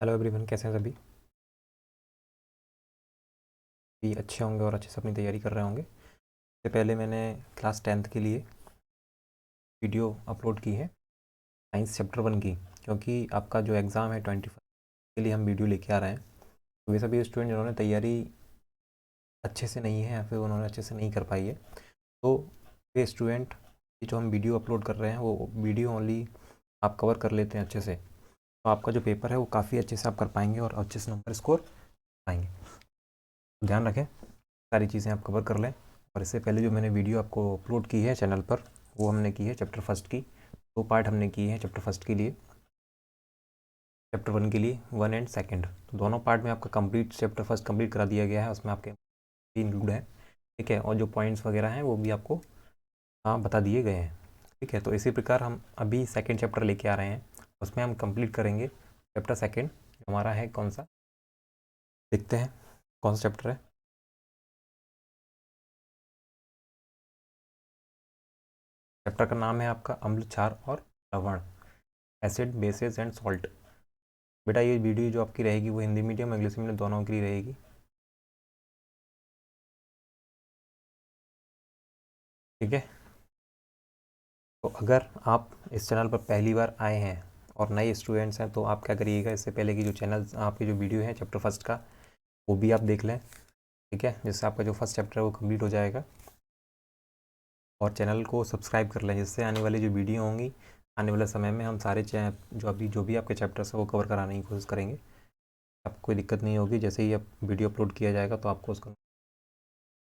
Hello everyone, कैसे हैं सभी? भी अच्छे होंगे और अच्छे से अपनी तैयारी कर रहे होंगे। इससे पहले मैंने क्लास 10th के लिए वीडियो अपलोड की है साइंस चैप्टर 1 की, क्योंकि आपका जो एग्ज़ाम है 21 के लिए हम वीडियो लेके आ रहे हैं। तो वे सभी स्टूडेंट जिन्होंने तैयारी अच्छे से नहीं है या फिर उन्होंने अच्छे से नहीं कर पाई है, तो वे स्टूडेंट जो हम वीडियो अपलोड कर रहे हैं वो वीडियो ओनली आप कवर कर लेते हैं अच्छे से, तो आपका जो पेपर है वो काफ़ी अच्छे से आप कर पाएंगे और अच्छे से नंबर स्कोर पाएंगे। तो ध्यान रखें, सारी चीज़ें आप कवर कर लें। और इससे पहले जो मैंने वीडियो आपको अपलोड की है चैनल पर, वो हमने की है चैप्टर फर्स्ट की। 2 पार्ट हमने किए हैं चैप्टर फर्स्ट के लिए, चैप्टर 1 के लिए 1 एंड सेकंड। तो दोनों पार्ट में आपका कंप्लीट चैप्टर फर्स्ट कंप्लीट करा दिया गया है, उसमें आपके इंक्लूड है, ठीक है। और जो पॉइंट्स वगैरह हैं वो भी आपको बता दिए गए हैं, ठीक है। तो इसी प्रकार हम अभी सेकेंड चैप्टर लेके आ रहे हैं, उसमें हम कंप्लीट करेंगे चैप्टर सेकेंड। हमारा है कौन सा, देखते हैं कौन सा चैप्टर है। चैप्टर का नाम है आपका अम्ल, क्षार और लवण, एसिड बेसिस एंड सॉल्ट। बेटा ये वीडियो जो आपकी रहेगी वो हिंदी मीडियम इंग्लिश मीडियम दोनों के लिए रहेगी, ठीक है। तो अगर आप इस चैनल पर पहली बार आए हैं और नए स्टूडेंट्स हैं, तो आप क्या करिएगा, इससे पहले की जो चैनल आपकी जो वीडियो है चैप्टर फर्स्ट का वो भी आप देख लें, ठीक है, जिससे आपका जो फर्स्ट चैप्टर है वो कम्प्लीट हो जाएगा। और चैनल को सब्सक्राइब कर लें, जिससे आने वाली जो वीडियो होंगी आने वाले समय में हम सारे जो भी आपके चैप्टर्स है वो कवर कराने की कोशिश करेंगे। आपको कोई दिक्कत नहीं होगी, जैसे ही आप वीडियो अपलोड किया जाएगा तो आपको उसका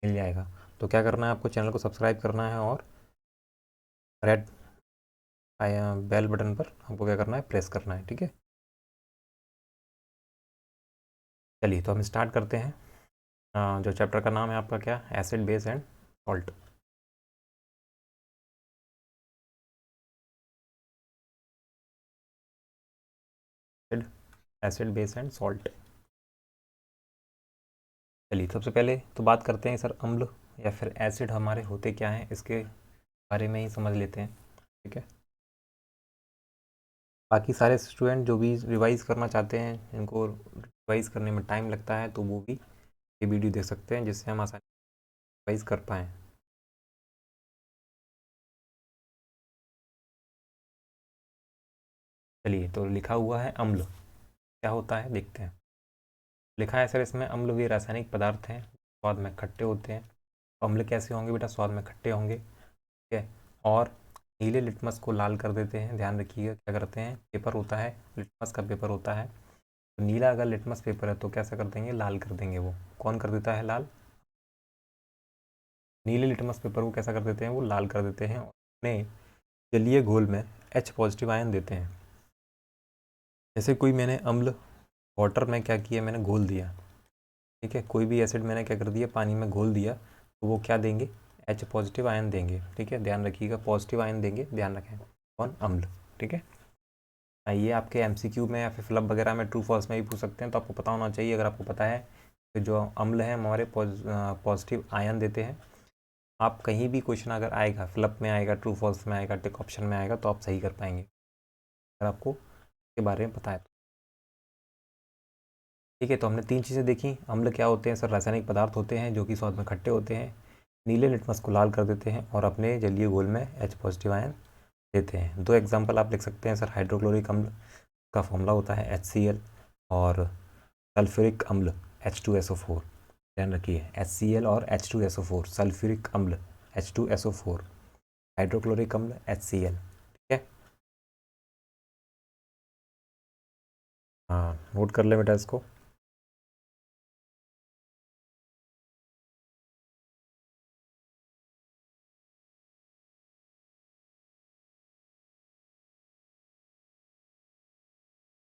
मिल जाएगा। तो क्या करना है, आपको चैनल को सब्सक्राइब करना है और रेड बेल बटन पर आपको क्या करना है, प्रेस करना है, ठीक है। चलिए तो हम स्टार्ट करते हैं। जो चैप्टर का नाम है आपका क्या, acid base and salt. Acid base and salt. चलिए सबसे पहले तो बात करते हैं सर, अम्ल या फिर एसिड हमारे होते क्या हैं, इसके बारे में ही समझ लेते हैं, ठीक है। बाकी सारे स्टूडेंट जो भी रिवाइज़ करना चाहते हैं, जिनको रिवाइज़ करने में टाइम लगता है, तो वो भी ये वीडियो देख सकते हैं, जिससे हम आसानी रिवाइज़ कर पाएँ। चलिए तो लिखा हुआ है अम्ल, क्या होता है देखते हैं। लिखा है सर इसमें, अम्ल वे रासायनिक पदार्थ हैं स्वाद में खट्टे होते हैं। अम्ल कैसे होंगे बेटा, स्वाद में खट्टे होंगे, ठीक है। और नीले लिटमस को लाल कर देते हैं। ध्यान रखिएगा, क्या करते हैं, पेपर होता है लिटमस का पेपर होता है, तो नीला अगर लिटमस पेपर है तो कैसा कर देंगे, लाल कर देंगे। वो कौन कर देता है, लाल। नीले लिटमस पेपर को कैसा कर देते हैं, वो लाल कर देते हैं, और अपने जलीय घोल में H पॉजिटिव आयन देते हैं। जैसे कोई मैंने अम्ल वाटर में क्या किया, मैंने घोल दिया, ठीक है। कोई भी एसिड मैंने क्या कर दिया, पानी में घोल दिया, तो वो क्या देंगे, H पॉजिटिव आयन देंगे, ठीक है। ध्यान रखिएगा, पॉजिटिव आयन देंगे, ध्यान रखें, कौन, अम्ल, ठीक है। ये आपके MCQ में या फिर फिलअप वगैरह में ट्रू फॉल्स में भी पूछ सकते हैं, तो आपको पता होना चाहिए। अगर आपको पता है कि जो अम्ल है हमारे पॉजिटिव आयन देते हैं, आप कहीं भी क्वेश्चन अगर आएगा, फिलअप में आएगा, ट्रू फॉल्स में आएगा, टिक ऑप्शन में आएगा, तो आप सही कर पाएंगे अगर आपको के बारे में पता है तो, ठीक है। तो हमने 3 चीज़ें देखी। अम्ल क्या होते हैं सर, रासायनिक पदार्थ होते हैं जो कि स्वाद में खट्टे होते हैं, नीले लिटमस को लाल कर देते हैं, और अपने जलीय घोल में H पॉजिटिव आयन देते हैं। 2 एग्जाम्पल आप लिख सकते हैं सर, हाइड्रोक्लोरिक अम्ल का फॉर्मूला होता है HCl, और सल्फ्यूरिक अम्ल H2SO4। ध्यान रखिए, HCl और H2SO4, सल्फ्यूरिक अम्ल H2SO4, हाइड्रोक्लोरिक अम्ल HCl, ठीक है। हाँ, नोट कर ले बेटा इसको।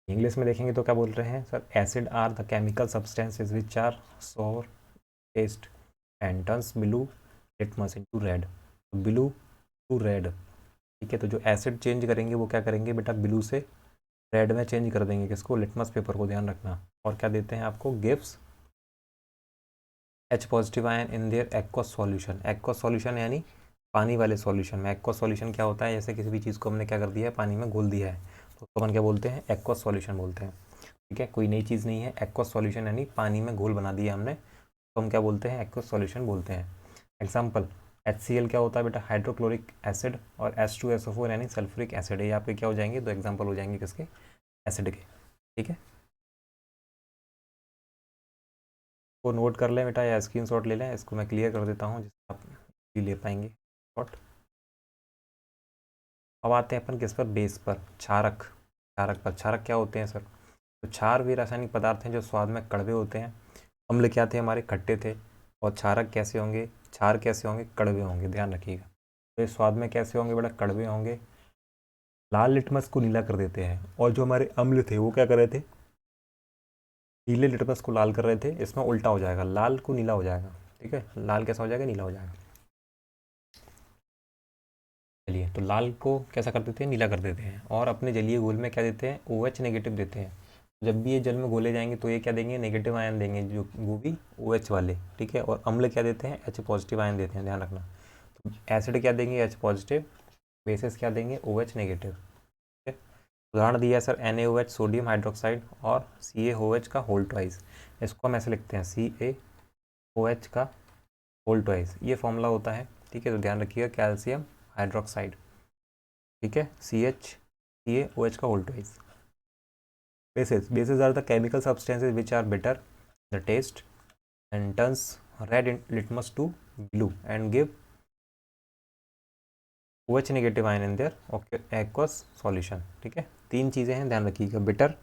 इंग्लिश में देखेंगे तो क्या बोल रहे हैं sir, acid are the chemical substances which are sour taste and turns blue litmus into red. Blue to red, ठीक है। तो जो एसिड चेंज करेंगे वो क्या करेंगे बेटा, ब्लू से रेड में चेंज कर देंगे, किसको, लिटमस पेपर को, ध्यान रखना। और क्या देते हैं आपको, gives H positive ion in their aqueous solution. Aqueous solution यानी पानी वाले सॉल्यूशन में। एक्वस सॉल्यूशन क्या होता है, जैसे किसी भी चीज़ को हमने क्या कर दिया है, पानी में घोल दिया है, तो उसको अपन क्या बोलते हैं, एक्वस सॉल्यूशन बोलते हैं। ठीक है, कोई नई चीज़ नहीं है। एक्वस सॉल्यूशन यानी पानी में घोल बना दिया हमने, तो हम क्या बोलते हैं, एक्वस सॉल्यूशन बोलते हैं। एग्जाम्पल, HCl क्या होता है बेटा, हाइड्रोक्लोरिक एसिड, और H2SO4 यानी सल्फ्यूरिक एसिड। ये आपके क्या हो जाएंगे, दो एग्जाम्पल हो जाएंगे किसके, एसिड के। ठीक है, वो नोट कर लें बेटा या स्क्रीनशॉट ले लें, इसको मैं क्लियर कर देता हूँ जिससे आप भी ले पाएंगे शॉट। अब आते हैं अपन किस पर, बेस पर, क्षारक। क्षारक पर, क्षारक क्या होते हैं सर, तो क्षार वे रासायनिक पदार्थ हैं जो स्वाद में कड़वे होते हैं। अम्ल क्या थे हमारे, खट्टे थे। और क्षारक कैसे होंगे, क्षार कैसे होंगे, कड़वे होंगे, ध्यान रखिएगा। तो ये स्वाद में कैसे होंगे बेटा, कड़वे होंगे। लाल लिटमस को नीला कर देते हैं, और जो हमारे अम्ल थे वो क्या कर रहे थे, नीले लिटमस को लाल कर रहे थे। इसमें उल्टा हो जाएगा, लाल को नीला हो जाएगा। ठीक है, लाल कैसा हो जाएगा, नीला हो जाएगा। चलिए, तो लाल को कैसा कर देते हैं, नीला कर देते हैं। और अपने जलीय घोल में क्या देते हैं, OH नेगेटिव देते हैं। जब भी ये जल में घोले जाएंगे तो ये क्या देंगे, नेगेटिव आयन देंगे, जो वो भी OH वाले। ठीक है, और अम्ल क्या देते हैं, H पॉजिटिव आयन देते हैं, ध्यान रखना। तो एसिड क्या देंगे, H पॉजिटिव, बेसिस क्या देंगे, OH नेगेटिव। ठीक है, उदाहरण दिया है सर, NaOH सोडियम हाइड्रोक्साइड और CaOH का होल ट्वाइस। इसको हम ऐसे लिखते हैं, CaOH का होल ट्वाइस, ये फॉर्मूला होता है। ठीक है, तो ध्यान रखिएगा, कैल्शियम हाइड्रोक्साइड। ठीक है, CaOH का whole twice. Bases are the chemical substances which are bitter the taste and turns red litmus to blue and give OH negative ion in their aqueous solution। ठीक है, तीन चीज़ें हैं, ध्यान रखिएगा, bitter,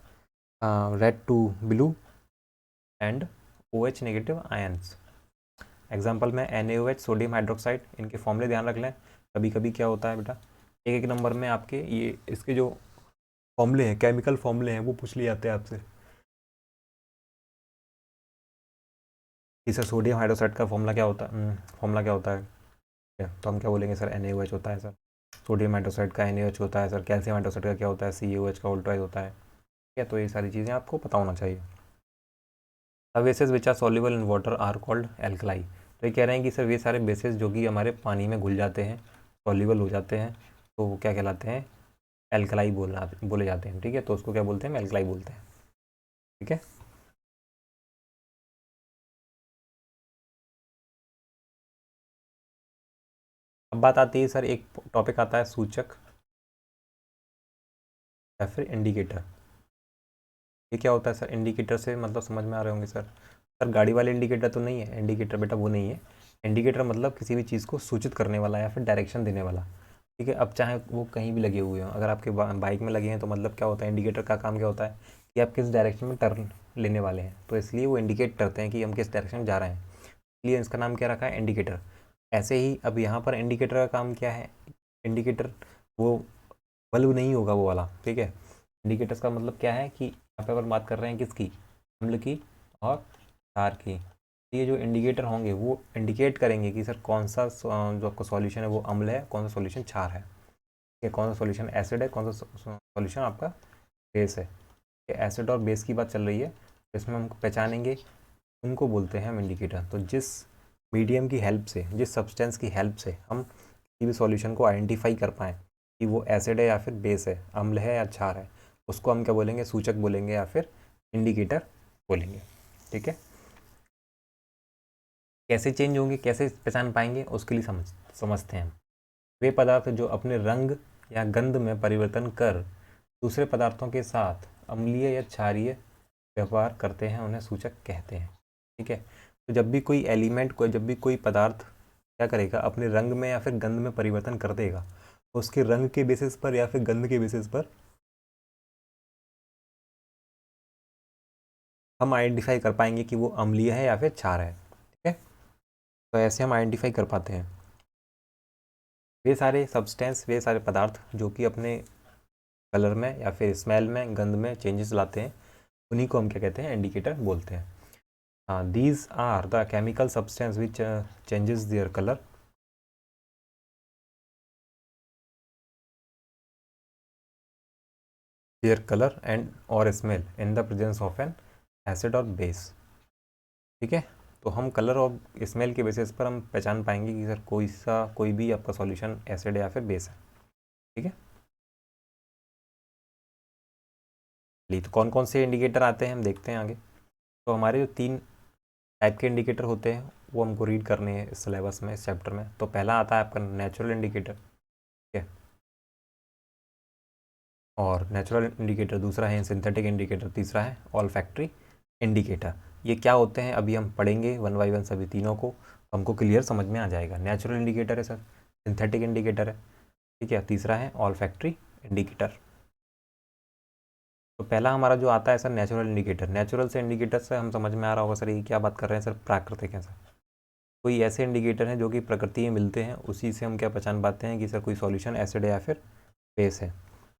red to blue and OH negative ions. Example में NaOH sodium hydroxide, इनके फॉर्मूले ध्यान रख लें। कभी कभी क्या होता है बेटा, एक एक नंबर में आपके ये इसके जो फॉर्मूले हैं, केमिकल फॉर्मूले हैं, वो पूछ लिए जाते हैं आपसे। सर सोडियम हाइड्रोक्साइड का फॉर्मूला क्या होता है, फॉर्मूला क्या होता है, तो हम क्या बोलेंगे सर, NaOH होता है सर। सोडियम हाइड्रोक्साइड का NaOH होता है सर। कैल्शियम हाइड्रोक्साइड का क्या होता है, CaOH का होल ट्वाइस होता है। ठीक है, तो ये सारी चीज़ें आपको पता होना चाहिए। अब bases which are soluble in water are called alkali. तो ये कह रहे हैं कि सर ये सारे बेसिस जो कि हमारे पानी में घुल जाते हैं, सॉल्युबल हो जाते हैं, तो वो क्या कहलाते हैं, एल्कलाई बोले जाते हैं। ठीक है, तो उसको क्या बोलते हैं, एल्कलाई बोलते हैं। ठीक है, अब बात आती है सर, एक टॉपिक आता है सूचक या फिर इंडिकेटर। ये क्या होता है सर, इंडिकेटर से मतलब समझ में आ रहे होंगे सर। सर गाड़ी वाले इंडिकेटर तो नहीं है, इंडिकेटर बेटा वो नहीं है। इंडिकेटर मतलब किसी भी चीज़ को सूचित करने वाला या फिर डायरेक्शन देने वाला। ठीक है, अब चाहे वो कहीं भी लगे हुए हों, अगर आपके बाइक में लगे हैं तो मतलब क्या होता है, इंडिकेटर का काम क्या होता है कि आप किस डायरेक्शन में टर्न लेने वाले हैं, तो इसलिए वो इंडिकेट करते हैं कि हम किस डायरेक्शन में जा रहे हैं, इसलिए इसका नाम क्या रखा है, इंडिकेटर। ऐसे ही अब यहाँ पर इंडिकेटर का काम क्या है, इंडिकेटर वो बल्ब नहीं होगा वो वाला। ठीक है, इंडिकेटर्स का मतलब क्या है कि यहाँ पे अपन बात कर रहे हैं किसकी, अम्ल की और क्षार की। ये जो इंडिकेटर होंगे वो इंडिकेट करेंगे कि सर कौन सा जो आपका सॉल्यूशन है वो अम्ल है, कौन सा सॉल्यूशन क्षार है, ठीक है, कौन सा सॉल्यूशन एसिड है, कौन सा सॉल्यूशन आपका बेस है। एसिड और बेस की बात चल रही है, तो इसमें हम पहचानेंगे, उनको बोलते हैं हम इंडिकेटर। तो जिस मीडियम की हेल्प से, जिस सब्सटेंस की हेल्प से हम किसी भी सॉल्यूशन को आइडेंटिफाई कर पाएँ कि वो एसिड है या फिर बेस है, अम्ल है या क्षार है, उसको हम क्या बोलेंगे, सूचक बोलेंगे या फिर इंडिकेटर बोलेंगे। ठीक है, कैसे चेंज होंगे, कैसे पहचान पाएंगे, उसके लिए समझते हैं। वे पदार्थ जो अपने रंग या गंध में परिवर्तन कर दूसरे पदार्थों के साथ अम्लीय या क्षारीय व्यवहार करते हैं, उन्हें सूचक कहते हैं। ठीक है, तो जब भी कोई एलिमेंट को, जब भी कोई पदार्थ क्या करेगा, अपने रंग में या फिर गंध में परिवर्तन कर देगा, तो उसके रंग के बेसिस पर या फिर गंध के बेसिस पर हम आइडेंटिफाई कर पाएंगे कि वो अम्लीय है या फिर क्षार है। ठीक है, तो ऐसे हम आइडेंटिफाई कर पाते हैं। वे सारे सब्सटेंस, वे सारे पदार्थ जो कि अपने कलर में या फिर स्मेल में, गंध में चेंजेस लाते हैं, उन्हीं को हम क्या कहते हैं, इंडिकेटर बोलते हैं। These are the chemical substance which changes their colour, and और smell in the presence of an acid और बेस। ठीक है, तो हम कलर और स्मेल के बेसिस पर हम पहचान पाएंगे कि सर कोई भी आपका सॉल्यूशन एसिड या फिर बेस है। ठीक है, चलिए, तो कौन कौन से इंडिकेटर आते हैं हम देखते हैं आगे। तो हमारे जो 3 टाइप के इंडिकेटर होते हैं वो हमको रीड करने हैं इस सिलेबस में, इस चैप्टर में। तो पहला आता है आपका नेचुरल इंडिकेटर, ठीक है, और नेचुरल इंडिकेटर दूसरा है सिंथेटिक इंडिकेटर, तीसरा है ऑल्फैक्टरी इंडिकेटर। ये क्या होते हैं अभी हम पढ़ेंगे वन बाई वन सभी तीनों को, तो हमको क्लियर समझ में आ जाएगा। नेचुरल इंडिकेटर है सर, सिंथेटिक इंडिकेटर है, ठीक है, तीसरा है ऑल्फैक्टरी इंडिकेटर। तो पहला हमारा जो आता है सर नेचुरल इंडिकेटर। नेचुरल से इंडिकेटर से हम समझ में आ रहा होगा सर ये क्या बात कर रहे हैं सर, प्राकृतिक है सर। कोई ऐसे इंडिकेटर हैं जो कि प्रकृति में मिलते हैं, उसी से हम क्या पहचान पाते हैं कि सर कोई सॉल्यूशन एसिड है या फिर बेस है,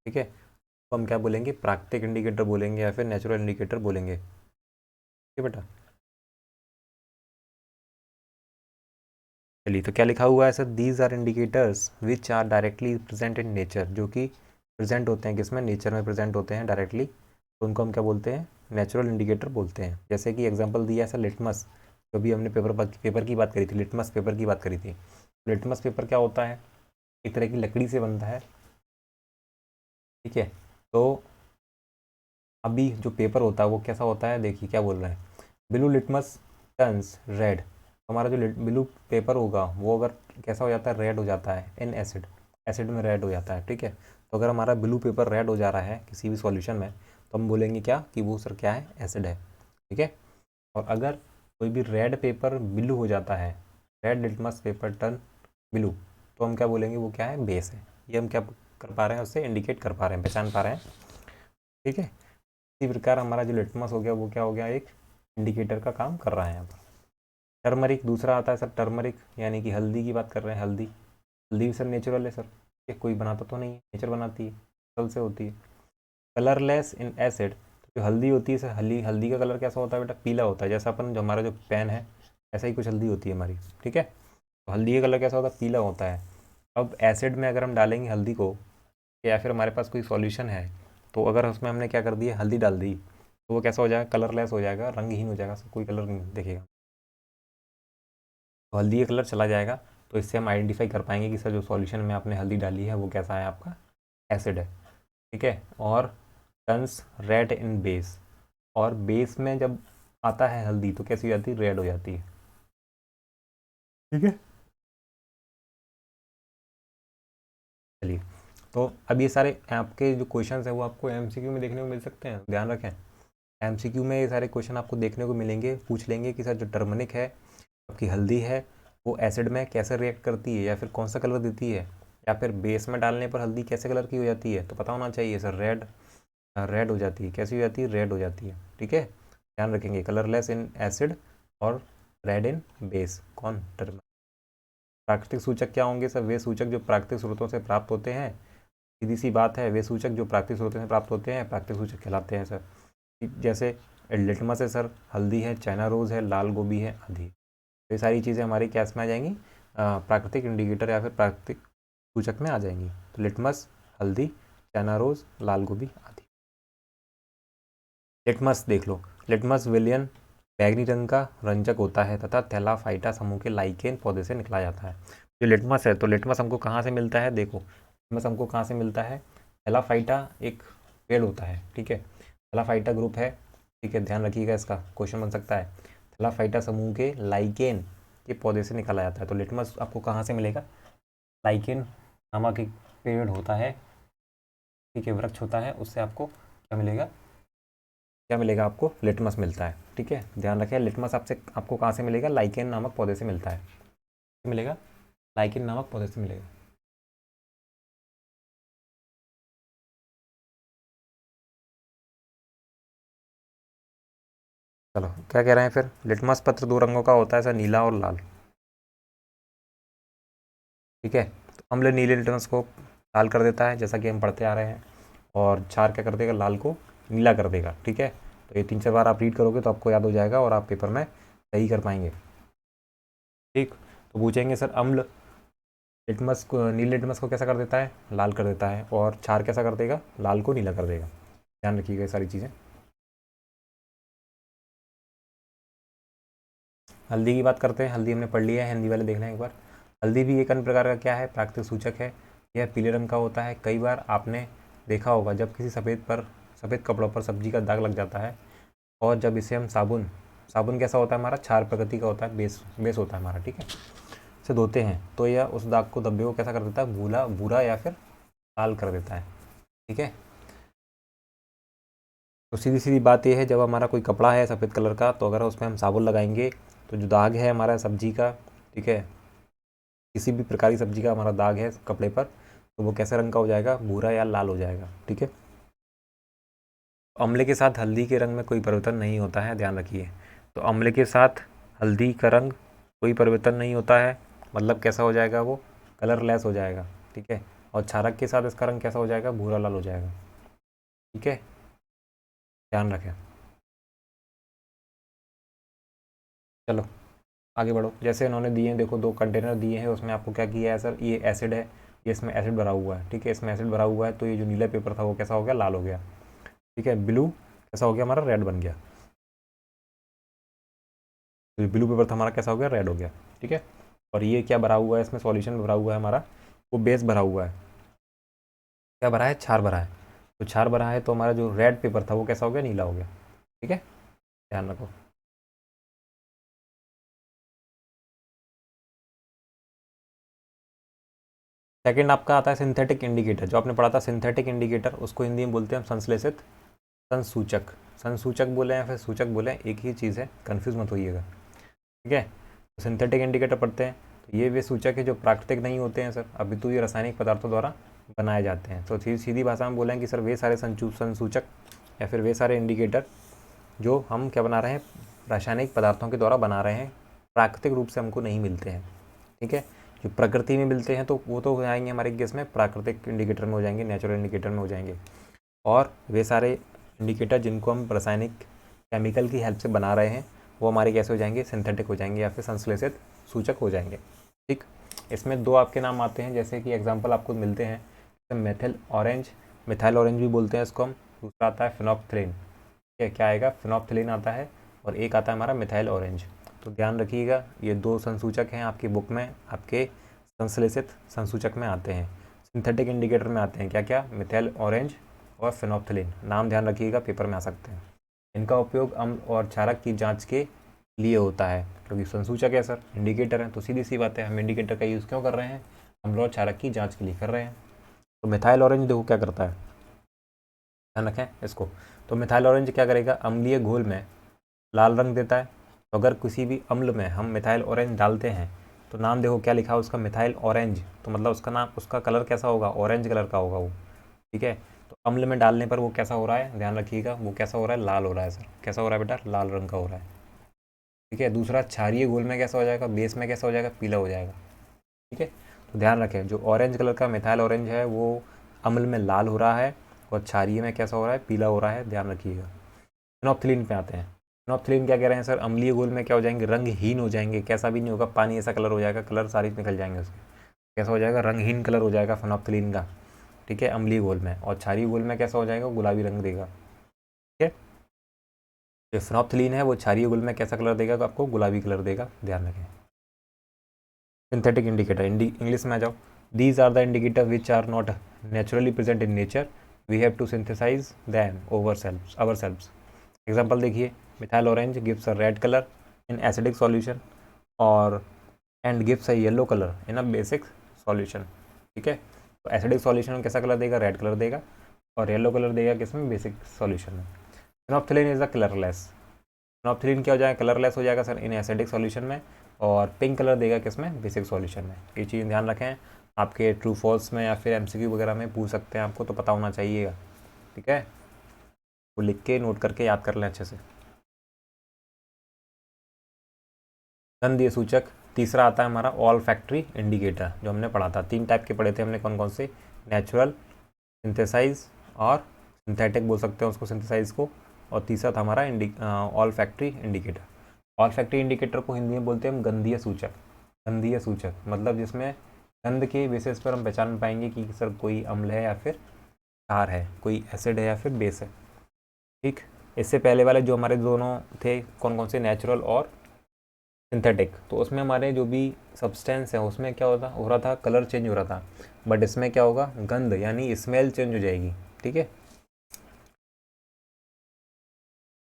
ठीक है। तो हम क्या बोलेंगे, प्राकृतिक इंडिकेटर बोलेंगे या फिर नेचुरल इंडिकेटर बोलेंगे, ठीक है बेटा। चलिए, तो क्या लिखा हुआ है sir, these are indicators which are directly present in nature, जो कि प्रेजेंट होते हैं किसमें, नेचर में प्रेजेंट होते हैं डायरेक्टली, तो उनको हम क्या बोलते हैं, नेचुरल इंडिकेटर बोलते हैं। जैसे कि एग्जांपल दिया है सर लिटमस, जो भी हमने पेपर की बात करी थी, लिटमस पेपर की बात करी थी। लिटमस पेपर क्या होता है, एक तरह की लकड़ी से बनता है, ठीक है। तो अभी जो पेपर होता है वो कैसा होता है, देखिए क्या बोल रहे हैं, ब्लू लिटमस टर्न्स रेड। हमारा जो ब्लू पेपर होगा वो अगर कैसा हो जाता है, रेड हो जाता है इन एसिड, एसिड में रेड हो जाता है, ठीक है। तो अगर हमारा ब्लू पेपर रेड हो जा रहा है किसी भी सॉल्यूशन में, तो हम बोलेंगे क्या कि वो सर क्या है, एसिड है, ठीक है। और अगर कोई भी रेड पेपर ब्लू हो जाता है, red litmus paper turn blue, तो हम क्या बोलेंगे, वो क्या है, बेस है। ये हम क्या कर पा रहे हैं, उससे इंडिकेट कर पा रहे हैं, पहचान पा रहे हैं, ठीक है। इसी प्रकार हमारा जो लिटमस हो गया वो क्या हो गया, एक इंडिकेटर का काम कर रहा है यहाँ पर। टर्मरिक दूसरा आता है सर, टर्मरिक यानी कि हल्दी की बात कर रहे हैं, हल्दी। हल्दी भी सर नेचुरल है सर, ये कोई बनाता तो नहीं है, नेचर बनाती है, फल से होती है। कलरलेस इन एसिड, जो हल्दी होती है सर, हल्दी का कलर कैसा होता है बेटा, पीला होता है। जैसा अपन जो हमारा जो पेन है ऐसा ही कुछ हल्दी होती है हमारी, ठीक है। तो हल्दी का कलर कैसा होता है, पीला होता है। अब एसिड में अगर हम डालेंगे हल्दी को, या फिर हमारे पास कोई सॉल्यूशन है, तो अगर उसमें हमने क्या कर दिया, हल्दी डाल दी, तो वो कैसा हो जाएगा, कलरलेस हो जाएगा, रंगहीन हो जाएगा, कोई कलर नहीं दिखेगा, तो हल्दी का कलर चला जाएगा। तो इससे हम आइडेंटिफाई कर पाएंगे कि सर जो सॉल्यूशन में आपने हल्दी डाली है वो कैसा है, आपका एसिड है, ठीक है। और टर्न्स रेड इन बेस, और बेस में जब आता है हल्दी तो कैसी हो जाती है, रेड हो जाती है, ठीक है। चलिए, तो अब ये सारे आपके जो क्वेश्चंस हैं वो आपको एमसीक्यू में देखने को मिल सकते हैं, ध्यान रखें। एमसीक्यू में ये सारे क्वेश्चन आपको देखने को मिलेंगे, पूछ लेंगे कि सर जो टर्मरिक है, आपकी हल्दी है, वो एसिड में कैसे रिएक्ट करती है, या फिर कौन सा कलर देती है, या फिर बेस में डालने पर हल्दी कैसे कलर की हो जाती है, तो पता होना चाहिए सर, रेड, रेड हो जाती है, कैसी हो जाती है, रेड हो जाती है, ठीक है। ध्यान रखेंगे, कलरलेस इन एसिड और रेड इन बेस, कौन, टर्मरिक। प्राकृतिक सूचक क्या होंगे सर, वे सूचक जो प्राकृतिक स्रोतों से प्राप्त होते हैं, सीधी सी बात है, वे सूचक जो प्राकृतिक स्रोतों से प्राप्त होते हैं प्राकृतिक सूचक कहलाते हैं सर। जैसे लिटमस है सर, हल्दी है, चाइना रोज़ है, लाल गोभी है, आदि। तो ये सारी चीज़ें हमारी क्या में आ जाएंगी, प्राकृतिक इंडिकेटर या फिर प्राकृतिक सूचक में आ जाएंगी। तो लिटमस, हल्दी, चाइना रोज़, लाल गोभी आदि। लिटमस देख लो, लिटमस विलियन बैगनी रंग का रंजक होता है तथा थैलाफाइटा समूह के लाइकेन पौधे से निकला जाता है। जो लिटमस है, तो लिटमस हमको कहाँ से मिलता है, देखो लिटमस हमको कहाँ से मिलता है, थैलाफाइटा एक पेड़ होता है, ठीक है, थैलाफाइटा ग्रुप है, ठीक है, ध्यान रखिएगा, इसका क्वेश्चन बन सकता है। थैलाफाइटा समूह के लाइकेन के पौधे से निकाला जाता है। तो लिटमस आपको कहाँ से मिलेगा, लाइकेन नामक एक पेड़ होता है, ठीक है, वृक्ष होता है, उससे आपको क्या मिलेगा, क्या मिलेगा, आपको लिटमस मिलता है, ठीक है। ध्यान रखें, लिटमस आपको कहाँ से मिलेगा, लाइकेन नामक पौधे से मिलता है, मिलेगा, लाइकेन नामक पौधे से मिलेगा। चलो, क्या कह रहे हैं फिर, लिटमस पत्र 2 रंगों का होता है सर, नीला और लाल, ठीक है। तो अम्ल नीले लिटमस को लाल कर देता है, जैसा कि हम पढ़ते आ रहे हैं, और क्षार क्या कर देगा, लाल को नीला कर देगा, ठीक है। तो ये 3-4 बार आप रीड करोगे तो आपको याद हो जाएगा और आप पेपर में सही कर पाएंगे, ठीक। तो पूछेंगे सर, अम्ल लिटमस को, नीले लिटमस को कैसा कर देता है, लाल कर देता है, और क्षार कैसा कर देगा, लाल को नीला कर देगा। ध्यान रखिएगा ये सारी चीज़ें। हल्दी की बात करते हैं, हल्दी हमने पढ़ लिया है, हिंदी वाले देखना है एक बार। हल्दी भी एक अन्य प्रकार का क्या है, प्राकृतिक सूचक है। यह पीले रंग का होता है। कई बार आपने देखा होगा जब किसी सफ़ेद कपड़ों पर सब्जी का दाग लग जाता है और जब इसे हम साबुन कैसा होता है हमारा, क्षार प्रकृति का होता है, बेस होता है हमारा, ठीक है, से धोते हैं तो यह उस दाग को, धब्बे को कैसा कर देता है, भूरा या फिर लाल कर देता है, ठीक है। तो सीधी सीधी बात यह है, जब हमारा कोई कपड़ा है सफ़ेद कलर का, तो अगर उसमें हम साबुन लगाएंगे तो जो दाग है हमारा सब्जी का, ठीक है, किसी भी प्रकार की सब्जी का हमारा दाग है कपड़े पर, तो वो कैसे रंग का हो जाएगा, भूरा या लाल हो जाएगा, ठीक है। अम्ले के साथ हल्दी के रंग में कोई परिवर्तन नहीं होता है, ध्यान रखिए। तो अम्ले के साथ हल्दी का रंग कोई परिवर्तन नहीं होता है, मतलब कैसा हो जाएगा, वो कलरलेस हो जाएगा, ठीक है। और क्षारक के साथ इसका रंग कैसा हो जाएगा, भूरा लाल हो जाएगा, ठीक है, ध्यान रखें। चलो आगे बढ़ो। जैसे इन्होंने दिए हैं, देखो 2 कंटेनर दिए हैं, उसमें आपको क्या किया है सर, ये एसिड है, ये इसमें एसिड भरा हुआ है, ठीक है, इसमें एसिड भरा हुआ है, तो ये जो नीला पेपर था वो कैसा हो गया, लाल हो गया, ठीक है। ब्लू कैसा हो गया हमारा, रेड बन गया, तो ब्लू पेपर था हमारा कैसा हो गया, रेड हो गया, ठीक है। और ये क्या भरा हुआ है, इसमें सॉल्यूशन भरा हुआ है हमारा, वो बेस भरा हुआ है, क्या भरा है, क्षार भरा है। तो क्षार भरा है तो हमारा जो रेड पेपर था वो कैसा हो गया, नीला हो गया, ठीक है, ध्यान रखो। सेकंड आपका आता है सिंथेटिक इंडिकेटर। जो आपने पढ़ा था सिंथेटिक इंडिकेटर, उसको हिंदी में बोलते हैं हम संश्लेषित संसूचक। संसूचक बोले या फिर सूचक बोले, एक ही चीज़ है, कन्फ्यूज़ मत होइएगा, ठीक है। तो सिंथेटिक इंडिकेटर पढ़ते हैं, तो ये वे सूचक है जो प्राकृतिक नहीं होते हैं सर, अपितु ये रासायनिक पदार्थों द्वारा बनाए जाते हैं। तो सीधी भाषा में बोलें कि सर वे सारे संसूचक या फिर वे सारे इंडिकेटर जो हम क्या बना रहे हैं, रासायनिक पदार्थों के द्वारा बना रहे हैं, प्राकृतिक रूप से हमको नहीं मिलते हैं, ठीक है। जो प्रकृति में मिलते हैं तो वो तो हो जाएंगे हमारे केस में प्राकृतिक इंडिकेटर में हो जाएंगे, नेचुरल इंडिकेटर में हो जाएंगे। और वे सारे इंडिकेटर जिनको हम रासायनिक केमिकल की हेल्प से बना रहे हैं, वो हमारे कैसे हो जाएंगे, सिंथेटिक हो जाएंगे या फिर संश्लेषित सूचक हो जाएंगे, ठीक। इसमें 2 आपके नाम आते हैं, जैसे कि एग्जांपल आपको मिलते हैं, मिथाइल ऑरेंज भी बोलते हैं इसको हम। दूसरा आता है फिनोप्थलीन, क्या आएगा, फिनोप्थलीन आता है, और एक आता है हमारा मिथाइल ऑरेंज। तो ध्यान रखिएगा, ये 2 संसूचक हैं आपकी बुक में, आपके संश्लेषित संसूचक में आते हैं, सिंथेटिक इंडिकेटर में आते हैं, क्या क्या, मिथाइल ऑरेंज और फिनोप्थलीन। नाम ध्यान रखिएगा, पेपर में आ सकते हैं। इनका उपयोग अम्ल और क्षारक की जांच के लिए होता है, क्योंकि संसूचक है सर, इंडिकेटर है, तो सीधी सी बात है, हम इंडिकेटर का यूज़ क्यों कर रहे हैं, अम्ल और क्षारक की जाँच के लिए कर रहे हैं। तो मिथाइल ऑरेंज देखो क्या करता है, ध्यान रखें इसको। तो मिथाइल ऑरेंज क्या करेगा, अम्लीय घोल में लाल रंग देता है। तो अगर किसी भी अम्ल में हम मिथाइल ऑरेंज डालते हैं, तो नाम देखो क्या लिखा है उसका, मिथाइल ऑरेंज, तो मतलब उसका नाम, उसका कलर कैसा होगा, ऑरेंज कलर का होगा वो, ठीक है। तो अम्ल में डालने पर वो कैसा हो रहा है, ध्यान रखिएगा, वो कैसा हो रहा है, लाल हो रहा है सर, कैसा हो रहा है बेटा, लाल रंग का हो रहा है, ठीक है। दूसरा क्षारीय घोल में कैसा हो जाएगा, बेस में कैसा हो जाएगा, पीला हो जाएगा, ठीक है। तो ध्यान रखें, जो ऑरेंज कलर का मिथाइल ऑरेंज है वो अम्ल में लाल हो रहा है और क्षारीय में कैसा हो रहा है, पीला हो रहा है, ध्यान रखिएगा। फिनोप्थलीन पे आते हैं। फिनोप्थलीन क्या कह रहे हैं सर, अम्लीय घोल में क्या हो जाएंगे, रंगहीन हो जाएंगे, कैसा भी नहीं होगा, पानी ऐसा कलर हो जाएगा, कलर सारे निकल जाएंगे उसके, कैसा हो जाएगा, रंगहीन कलर हो जाएगा फिनोप्थलीन का, ठीक है, अम्लीय घोल में। और क्षारीय घोल में कैसा हो जाएगा, गुलाबी रंग देगा, ठीक है। जो फिनोप्थलीन है वो क्षारीय घोल में कैसा कलर देगा, आपको गुलाबी कलर देगा, ध्यान रखें। सिंथेटिक इंडिकेटर, इंग्लिश में आ जाओ। These are the indicator which are not naturally present in nature, we have to synthesise them ourselves. Example देखिए, methyl orange gives a red colour in acidic solution और and gives a yellow colour in a basic solution, ठीक है। तो acidic solution में कैसा colour देगा, red colour देगा, और येलो कलर देगा किसमें, बेसिक सॉल्यूशन में। Phenolphthalein is a colourless, phenolphthalein क्या हो जाएगा, कलरलेस हो जाएगा सर इन एसिडिक सॉल्यूशन में, और पिंक कलर देगा किसमें, बेसिक सॉल्यूशन में। ये चीज़ ध्यान रखें, आपके ट्रू फॉल्स में या फिर एमसीक्यू वगैरह में पूछ सकते हैं, आपको तो पता होना चाहिएगा, ठीक है। वो लिख के नोट करके याद कर लें अच्छे से। गंधीय सूचक तीसरा आता है हमारा ऑल फैक्ट्री इंडिकेटर, जो हमने पढ़ा था। 3 टाइप के पढ़े थे हमने, कौन कौन से, नेचुरल, सिंथेसाइज और सिंथेटिक बोल सकते हैं उसको, सिंथेसाइज को। और तीसरा था हमारा all factory indicator. All factory indicator को हिंदी में बोलते हैं हम गंधीय सूचक। गंधीय सूचक मतलब जिसमें गंध के बेसिस पर हम पहचान पाएंगे कि सर कोई अम्ल है या फिर क्षार है, कोई एसिड है या फिर बेस है, ठीक। इससे पहले वाले जो हमारे दोनों थे, कौन कौन से, नेचुरल और सिंथेटिक, तो उसमें हमारे जो भी सब्सटेंस है उसमें क्या हो रहा था, कलर चेंज हो रहा था। बट इसमें क्या होगा, गंध यानी स्मेल चेंज हो जाएगी, ठीक है।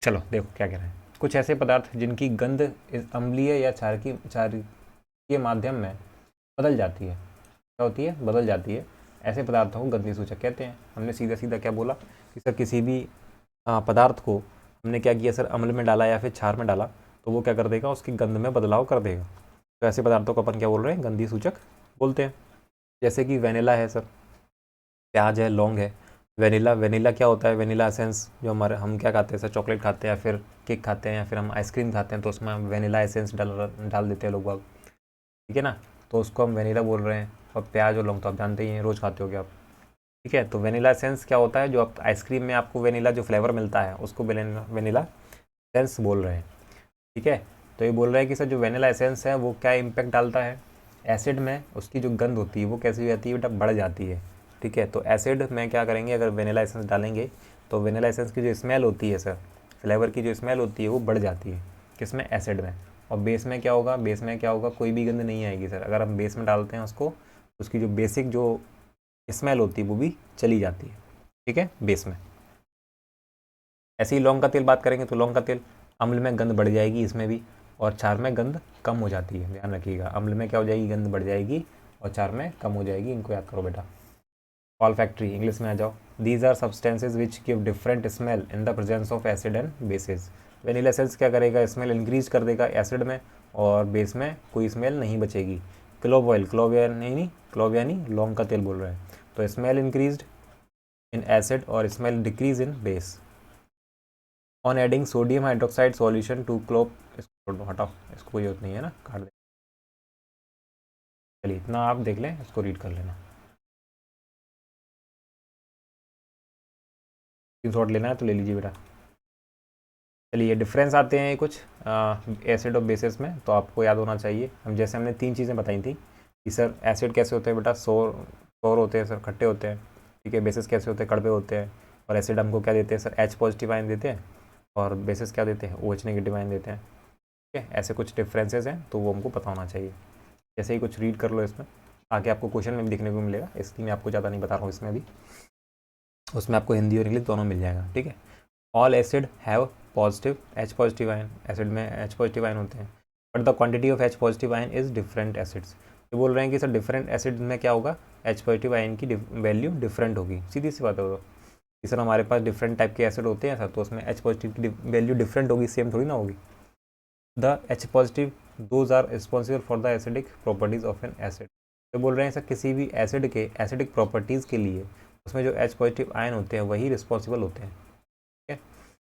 चलो देखो क्या कह रहे हैं। कुछ ऐसे पदार्थ जिनकी गंध अम्लीय या क्षारीय माध्यम में बदल जाती है, क्या होती है, बदल जाती है, ऐसे पदार्थों को गंधनीय सूचक कहते हैं। हमने सीधा सीधा क्या बोला कि सर किसी भी पदार्थ को हमने क्या किया सर, अम्ल में डाला या फिर क्षार में डाला तो वो क्या कर देगा, उसकी गंध में बदलाव कर देगा। तो ऐसे पदार्थों को अपन क्या बोल रहे हैं, गंधनीय सूचक बोलते हैं। जैसे कि वेनिला है सर, प्याज है, लौंग है। वेनिला क्या होता है, वेनिला एसेंस जो हमारे, हम क्या खाते हैं सर, चॉकलेट खाते हैं या फिर केक खाते हैं या फिर हम आइसक्रीम खाते हैं तो उसमें हम वेनिला एसेंस डाल देते हैं लोग बाग, ठीक है ना, तो उसको हम वेनिला बोल रहे हैं। और प्याज और लौंग तो आप जानते ही हैं, रोज़ खाते हो क्या आप, ठीक है। तो वेनिला एसेंस क्या होता है, जो आप आइसक्रीम में आपको वेनिला जो फ्लेवर मिलता है उसको वेनिला एसेंस बोल रहे हैं, ठीक है। तो ये बोल रहे हैं कि सर जो वेनिला एसेंस है वो क्या इम्पैक्ट डालता है एसिड में, उसकी जो गंध होती है वो कैसी हो जाती है बेटा, बढ़ जाती है, ठीक है। तो एसिड में क्या करेंगे, अगर वेनिला एसेंस डालेंगे तो वेनिला एसेंस की जो स्मेल होती है सर, फ्लेवर की जो स्मेल होती है वो बढ़ जाती है, किसमें, एसिड में। और बेस में क्या होगा, बेस में क्या होगा, कोई भी गंध नहीं आएगी सर। अगर हम बेस में डालते हैं उसको, उसकी जो बेसिक जो स्मेल होती है वो भी चली जाती है, ठीक है, बेस में। ऐसे ही लौंग का तेल बात करेंगे तो लौंग का तेल अम्ल में गंध बढ़ जाएगी इसमें भी, और क्षार में गंध कम हो जाती है, ध्यान रखिएगा। अम्ल में क्या हो जाएगी, गंध बढ़ जाएगी, और क्षार में कम हो जाएगी। इनको याद करो बेटा। ऑल्फैक्टरी, इंग्लिश में आ जाओ। These are substances which give different smell in the presence of acid and bases. Vanilla essence क्या करेगा, स्मेल इंक्रीज कर देगा एसिड में, और बेस में कोई स्मेल नहीं बचेगी। क्लोव ऑयल, क्लोव यानी लौंग का तेल बोल रहे हैं, तो स्मेल इंक्रीज इन एसिड और smell decrease in base. On adding sodium hydroxide solution to clove, इसको हटाओ, इसको कोई जरूरत नहीं है ना, काट दे। चलिए इतना आप देख लें, इसको रीड कर लेना, स्क्रीनशॉट लेना है तो ले लीजिए बेटा। चलिए डिफरेंस आते हैं कुछ एसिड और बेसिस में, तो आपको याद होना चाहिए। हम जैसे हमने 3 चीज़ें बताई थी कि सर एसिड कैसे होते हैं बेटा, सोर होते हैं सर, खट्टे होते हैं, ठीक है। बेसिस कैसे होते हैं, कड़वे होते हैं। और एसिड हमको क्या देते हैं सर, H पॉजिटिव आयन देते हैं, और बेसिस क्या देते हैं, OH नेगेटिव आयन देते हैं, ठीक है। ऐसे कुछ डिफरेंसेस हैं तो वो हमको पता होना चाहिए। जैसे ही कुछ रीड कर लो इसमें, आगे आपको क्वेश्चन में भी देखने को मिलेगा, इसलिए मैं आपको ज़्यादा नहीं बता रहा हूँ इसमें भी, उसमें आपको हिंदी और इंग्लिश दोनों मिल जाएगा, ठीक है। All acid have positive H positive ion, acid में H पॉजिटिव आयन होते हैं, but the quantity of H positive ion is different acids. ये बोल रहे हैं कि सर डिफरेंट एसिड में क्या होगा, H पॉजिटिव आयन की वैल्यू डिफरेंट होगी, सीधी सी बात है कि सर हमारे पास डिफरेंट टाइप के एसिड होते हैं सर, तो उसमें H पॉजिटिव की वैल्यू डिफरेंट होगी, सेम थोड़ी ना होगी। The H positive those are responsible for the acidic properties of an acid. तो बोल रहे हैं सर किसी भी एसिड के एसिडिक प्रॉपर्टीज़ के लिए उसमें जो H पॉजिटिव आयन होते हैं वही रिस्पॉन्सिबल होते हैं, ठीक है।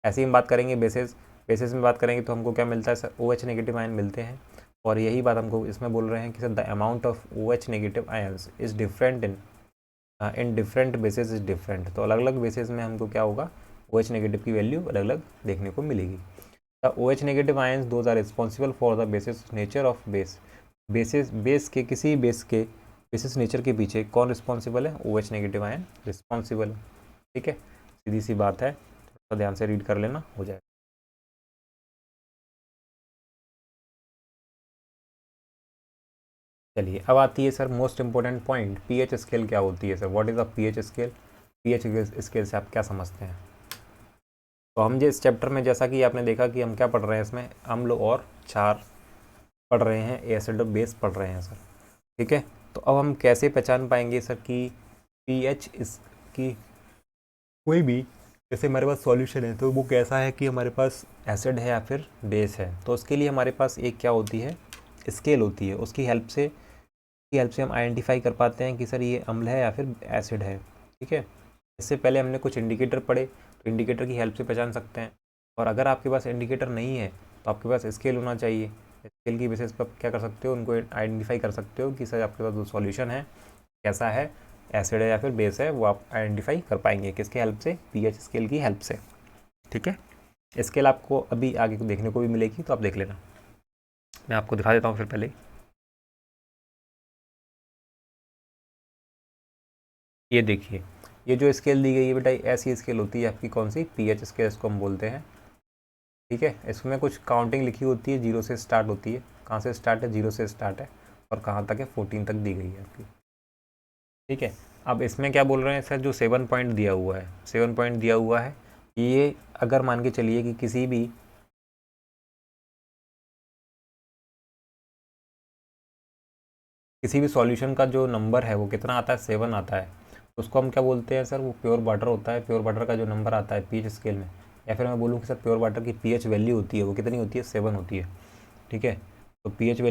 ऐसे ही हम बात करेंगे बेसिस में बात करेंगे तो हमको क्या मिलता है सर, OH नेगेटिव आयन मिलते हैं। और यही बात हमको इसमें बोल रहे हैं कि sir the amount of OH negative ions is different in different basis is different. तो अलग अलग बेसिस में हमको क्या होगा, OH नेगेटिव की वैल्यू अलग अलग देखने को मिलेगी। The OH negative ions those are responsible for the basic nature of base. Base के किसी बेसिस नेचर के पीछे कौन रिस्पॉन्सिबल है, OH नेगेटिव आयन रिस्पॉन्सिबल है, ठीक है। सीधी सी बात है, थोड़ा ध्यान से रीड कर लेना, हो जाएगा। चलिए अब आती है sir most important point, pH scale क्या होती है sir, what is a pH scale. PH scale से आप क्या समझते हैं। तो हम इस चैप्टर में जैसा कि आपने देखा कि हम क्या पढ़ रहे हैं, इसमें अम्ल और क्षार पढ़ रहे हैं, एसिड और बेस पढ़ रहे हैं सर, ठीक है। तो अब हम कैसे पहचान पाएंगे सर कि पीएच इसकी कोई भी, जैसे हमारे पास सॉल्यूशन है तो वो कैसा है कि हमारे पास एसिड है या फिर बेस है। तो उसके लिए हमारे पास एक क्या होती है, स्केल होती है, उसकी हेल्प से हम आइडेंटिफाई कर पाते हैं कि सर ये अम्ल है या फिर एसिड है, ठीक है। इससे पहले हमने कुछ इंडिकेटर पढ़े, तो इंडिकेटर की हेल्प से पहचान सकते हैं। और अगर आपके पास इंडिकेटर नहीं है तो आपके पास स्केल होना चाहिए, स्केल की बेसिस पर क्या कर सकते हो, उनको आइडेंटिफाई कर सकते हो कि सर आपके पास जो सॉल्यूशन है कैसा है, एसिड है या फिर बेस है, वो आप आइडेंटिफाई कर पाएंगे किसके हेल्प से, पीएच स्केल की हेल्प से, ठीक है। स्केल आपको अभी आगे देखने को भी मिलेगी, तो आप देख लेना। मैं आपको दिखा देता हूँ फिर पहले। ये देखिए, ये जो स्केल दी गई है बेटा, ऐसी स्केल होती है आपकी, कौन सी, पीएच स्केल इसको हम बोलते हैं, ठीक है। इसमें कुछ काउंटिंग लिखी होती है, 0 से स्टार्ट होती है। कहाँ से स्टार्ट है, 0 से स्टार्ट है, और कहाँ तक है, 14 तक दी गई है आपकी, ठीक है। अब इसमें क्या बोल रहे हैं सर, जो 7 पॉइंट दिया हुआ है, 7 पॉइंट दिया हुआ है, ये अगर मान के चलिए कि किसी भी सॉल्यूशन का जो नंबर है वो कितना आता है, 7 आता है, तो उसको हम क्या बोलते हैं सर, वो प्योर वाटर होता है। प्योर वाटर का जो नंबर आता है पीएच स्केल में, या फिर मैं बोलूँ कि सर प्योर वाटर की पीएच वैल्यू होती है वो कितनी होती है, 7 होती है। ठीक है, तो पीएच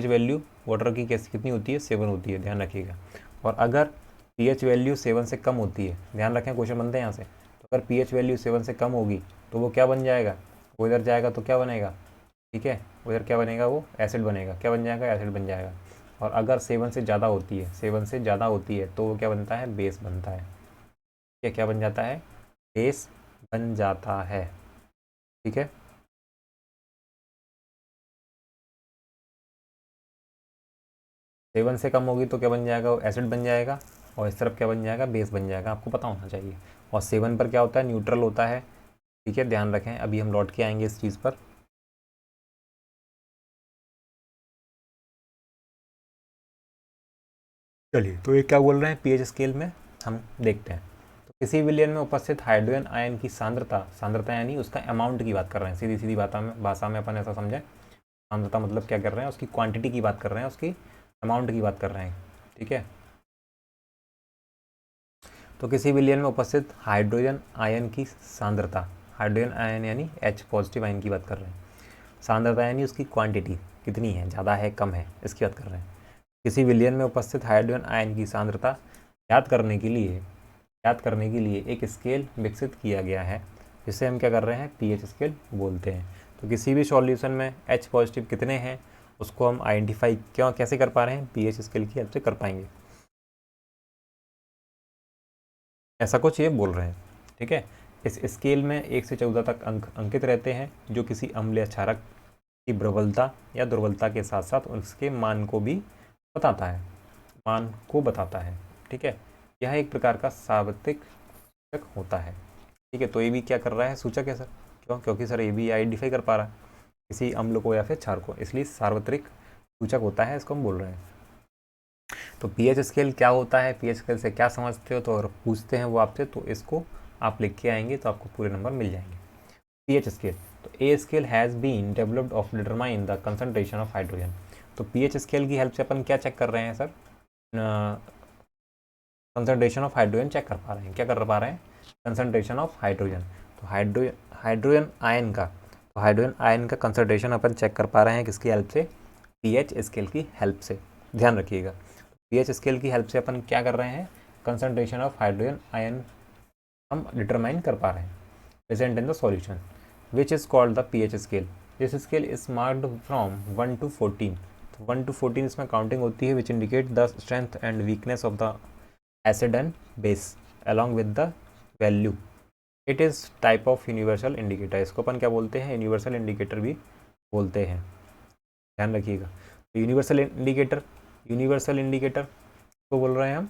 वैल्यू वाटर की कैसी कितनी होती है, 7 होती है, ध्यान रखिएगा। और अगर पीएच वैल्यू 7 से कम होती है, ध्यान रखें क्वेश्चन बनते हैं यहाँ से, तो अगर पीएच वैल्यू 7 से कम होगी तो वो क्या बन जाएगा, वो इधर जाएगा तो क्या बनेगा, ठीक है, उधर क्या बनेगा, वो एसिड बनेगा, क्या बन जाएगा, एसिड बन जाएगा। और अगर 7 से ज़्यादा होती है, 7 से ज़्यादा होती है तो वो क्या बनता है, बेस बनता है। क्या बन जाता है, बेस बन जाता है। ठीक है, 7 से कम होगी तो क्या बन जाएगा, वो एसिड बन जाएगा, और इस तरफ क्या बन जाएगा, बेस बन जाएगा, आपको पता होना चाहिए। और 7 पर क्या होता है, न्यूट्रल होता है। ठीक है, ध्यान रखें, अभी हम लौट के आएंगे इस चीज़ पर। चलिए, तो ये क्या बोल रहे हैं पीएच स्केल में, हम देखते हैं। तो किसी विलयन में उपस्थित हाइड्रोजन आयन की सांद्रता, सांद्रता यानी उसका अमाउंट की बात कर रहे हैं, सीधी सीधी भाषा में अपन ऐसा समझें। सांद्रता मतलब क्या कर रहे हैं, उसकी क्वांटिटी की बात कर रहे हैं, उसकी अमाउंट की बात कर रहे हैं। ठीक है, तो किसी विलयन में उपस्थित हाइड्रोजन आयन की सांद्रता, हाइड्रोजन आयन यानी H पॉजिटिव आयन की बात कर रहे हैं, सांद्रता यानी उसकी क्वांटिटी कितनी है, ज़्यादा है कम है, इसकी बात कर रहे हैं। किसी विलयन में उपस्थित हाइड्रोजन आयन की सांद्रता याद करने के लिए एक स्केल विकसित किया गया है, जिसे हम क्या कर रहे हैं, पीएच स्केल बोलते हैं। तो किसी भी सॉल्यूशन में H पॉजिटिव कितने हैं उसको हम आइडेंटिफाई कैसे कर पा रहे हैं, पीएच स्केल की हेल्प से कर पाएंगे, ऐसा कुछ ये बोल रहे हैं। ठीक है, इस स्केल में 1 से 14 तक अंक अंकित रहते हैं, जो किसी अम्ल या क्षारक की प्रबलता या दुर्बलता के साथ साथ उसके मान को भी बताता है, मान को बताता है। ठीक है, यह एक प्रकार का सार्वत्रिक सूचक होता है। ठीक है, तो ये भी क्या कर रहा है, सूचक है सर, क्योंकि सर ये भी आइडेंटिफाई कर पा रहा है किसी अम्ल को या फिर क्षार को, इसलिए सार्वत्रिक सूचक होता है, इसको हम बोल रहे हैं। तो पीएच स्केल क्या होता है, पीएच स्केल से क्या समझते हो, तो अगर पूछते हैं वो आपसे तो इसको आप लिख के आएंगे तो आपको पूरे नंबर मिल जाएंगे। पीएच स्केल, तो a scale has been developed of determine the concentration of hydrogen. तो पीएच स्केल की हेल्प से अपन क्या चेक कर रहे हैं sir, concentration of hydrogen check कर पा रहे हैं, क्या कर पा रहे हैं, कंसंट्रेशन ऑफ हाइड्रोजन। तो हाइड्रोजन आयन का कंसंट्रेशन अपन चेक कर पा रहे हैं किसकी हेल्प से, पीएच स्केल की हेल्प से। ध्यान रखिएगा, पीएच स्केल की हेल्प से अपन क्या कर रहे हैं, कंसंट्रेशन ऑफ हाइड्रोजन आयन हम डिटरमाइन कर पा रहे हैं present in the solution, which is called the pH scale. This scale is marked from 1 to 14। तो 1 to 14 इसमें काउंटिंग होती है, which indicate the strength and weakness of the acid and base along with the value. It is type of universal indicator, इसको अपन क्या बोलते हैं, universal indicator भी बोलते हैं, ध्यान रखिएगा। तो यूनिवर्सल इंडिकेटर को बोल रहे हैं हम,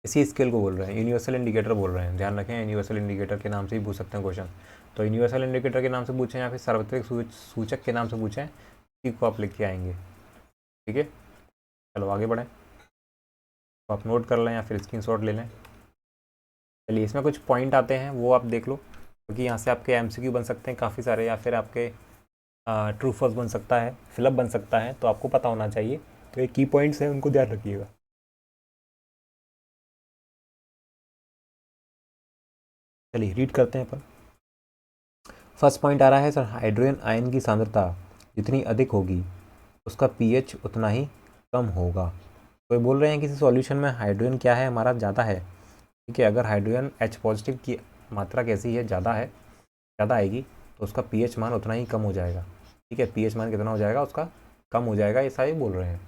इसी स्केल को बोल रहे हैं, यूनिवर्सल इंडिकेटर बोल रहे हैं, ध्यान रखें, यूनिवर्सल इंडिकेटर के नाम से ही पूछ सकते हैं क्वेश्चन। तो यूनिवर्सल इंडिकेटर के नाम से पूछें या फिर सार्वत्रिक सूचक के नाम से पूछें, इसी को आप लिख के आएंगे। ठीक है, चलो आगे बढ़ें, तो आप नोट कर लें या फिर स्क्रीनशॉट ले लें। चलिए, इसमें कुछ पॉइंट आते हैं वो आप देख लो, क्योंकि यहाँ से आपके एमसीक्यू बन सकते हैं काफ़ी सारे, या फिर आपके ट्रू फॉल्स बन सकता है, फिलअप बन सकता है, तो आपको पता होना चाहिए। तो ये की पॉइंट्स हैं, उनको ध्यान रखिएगा। चलिए रीड करते हैं अपन। फर्स्ट पॉइंट आ रहा है सर, हाइड्रोजन आयन की सांद्रता जितनी अधिक होगी उसका पीएच उतना ही कम होगा। तो ये बोल रहे हैं किसी सॉल्यूशन में हाइड्रोजन क्या है, हमारा ज़्यादा है। ठीक है, अगर हाइड्रोजन H पॉजिटिव की मात्रा कैसी है, ज़्यादा आएगी, तो उसका पीएच मान उतना ही कम हो जाएगा। ठीक है, पीएच मान कितना हो जाएगा, उसका कम हो जाएगा, ऐसा ही बोल रहे हैं।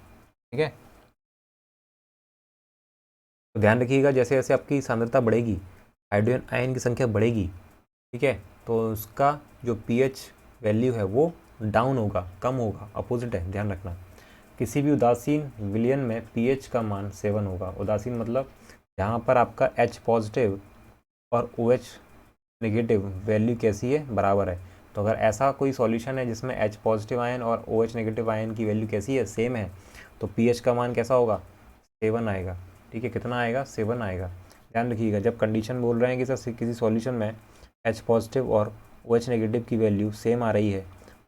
ठीक है, तो ध्यान रखिएगा, जैसे जैसे आपकी सांद्रता बढ़ेगी, हाइड्रोजन आयन की संख्या बढ़ेगी, ठीक है, तो उसका जो पीएच वैल्यू है वो डाउन होगा, कम होगा, अपोजिट है, ध्यान रखना। किसी भी उदासीन विलयन में पीएच का मान 7 होगा। उदासीन मतलब जहाँ पर आपका H पॉजिटिव और OH नेगेटिव वैल्यू कैसी है, बराबर है। तो अगर ऐसा कोई सॉल्यूशन है जिसमें H पॉजिटिव आयन और OH नेगेटिव आयन की वैल्यू कैसी है, सेम है, तो पीएच का मान कैसा होगा, 7 आएगा। ठीक है, कितना आएगा, 7 आएगा। ध्यान रखिएगा, जब कंडीशन बोल रहे हैं कि सर किसी सॉल्यूशन में H पॉजिटिव और OH नेगेटिव की वैल्यू सेम आ रही है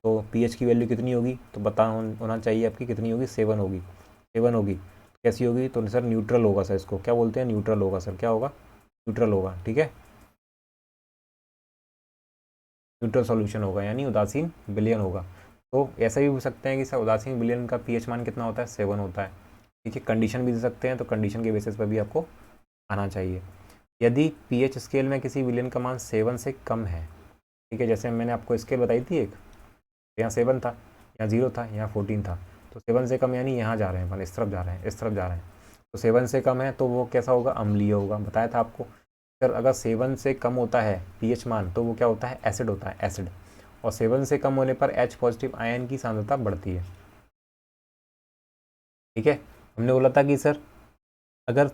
तो pH की वैल्यू कितनी होगी, तो पता होना चाहिए आपकी कितनी होगी, 7 होगी। 7 होगी कैसी होगी, तो सर न्यूट्रल होगा सर, इसको क्या बोलते हैं, न्यूट्रल होगा सर, क्या होगा, न्यूट्रल होगा। ठीक है, न्यूट्रल सॉल्यूशन होगा यानी उदासीन विलयन होगा। तो ऐसा भी हो सकते हैं कि सर उदासीन विलयन का pH मान कितना होता है, 7 होता है। ठीक है, कंडीशन भी दे सकते हैं, तो कंडीशन के बेसिस पर भी आपको आना चाहिए। यदि pH स्केल में किसी विलयन का मान 7 से कम है, ठीक है, जैसे मैंने आपको स्केल बताई थी एक, यहाँ 7 था, यहाँ 0 था, यहाँ 14 था, तो 7 से कम यानी यहाँ जा रहे हैं अपन, इस तरफ जा रहे हैं, इस तरफ जा रहे हैं, तो 7 से कम है तो वो कैसा होगा, अम्लीय होगा। बताया था आपको सर, अगर 7 से कम होता है pH मान तो वो क्या होता है, एसिड होता है, एसिड। और 7 से कम होने पर H पॉजिटिव आयन की सांद्रता बढ़ती है। ठीक है, हमने बोला था कि सर अगर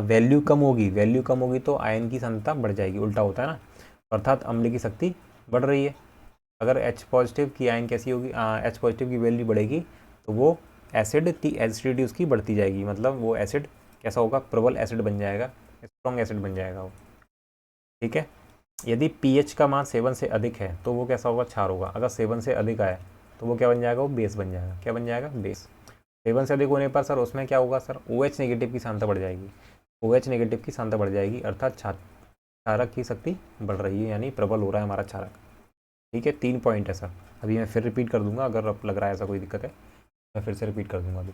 वैल्यू कम होगी, वैल्यू कम होगी तो आयन की सांद्रता बढ़ जाएगी, उल्टा होता है ना, अर्थात अम्ल की शक्ति बढ़ रही है। अगर H पॉजिटिव की आयन कैसी होगी, H पॉजिटिव की वैल्यू बढ़ेगी तो वो एसिड की एसिडिटी उसकी बढ़ती जाएगी, मतलब वो एसिड कैसा होगा, प्रबल एसिड बन जाएगा, स्ट्रॉन्ग एसिड बन जाएगा वो। ठीक है, यदि pH का मान 7 से अधिक है तो वो कैसा होगा, क्षार होगा। अगर 7 से अधिक आए तो वो क्या बन जाएगा, वो बेस बन जाएगा। क्या बन जाएगा, बेस। 7 से अधिक होने पर सर उसमें क्या होगा सर, OH नेगेटिव की सांद्रता बढ़ जाएगी, OH नेगेटिव की सांद्रता बढ़ जाएगी, अर्थात क्षारक की शक्ति बढ़ रही है, यानी प्रबल हो रहा है हमारा क्षारक। ठीक है, 3 पॉइंट है सर, अभी मैं फिर रिपीट कर दूंगा, अगर अब लग रहा है ऐसा कोई दिक्कत है मैं फिर से रिपीट कर दूंगा अभी।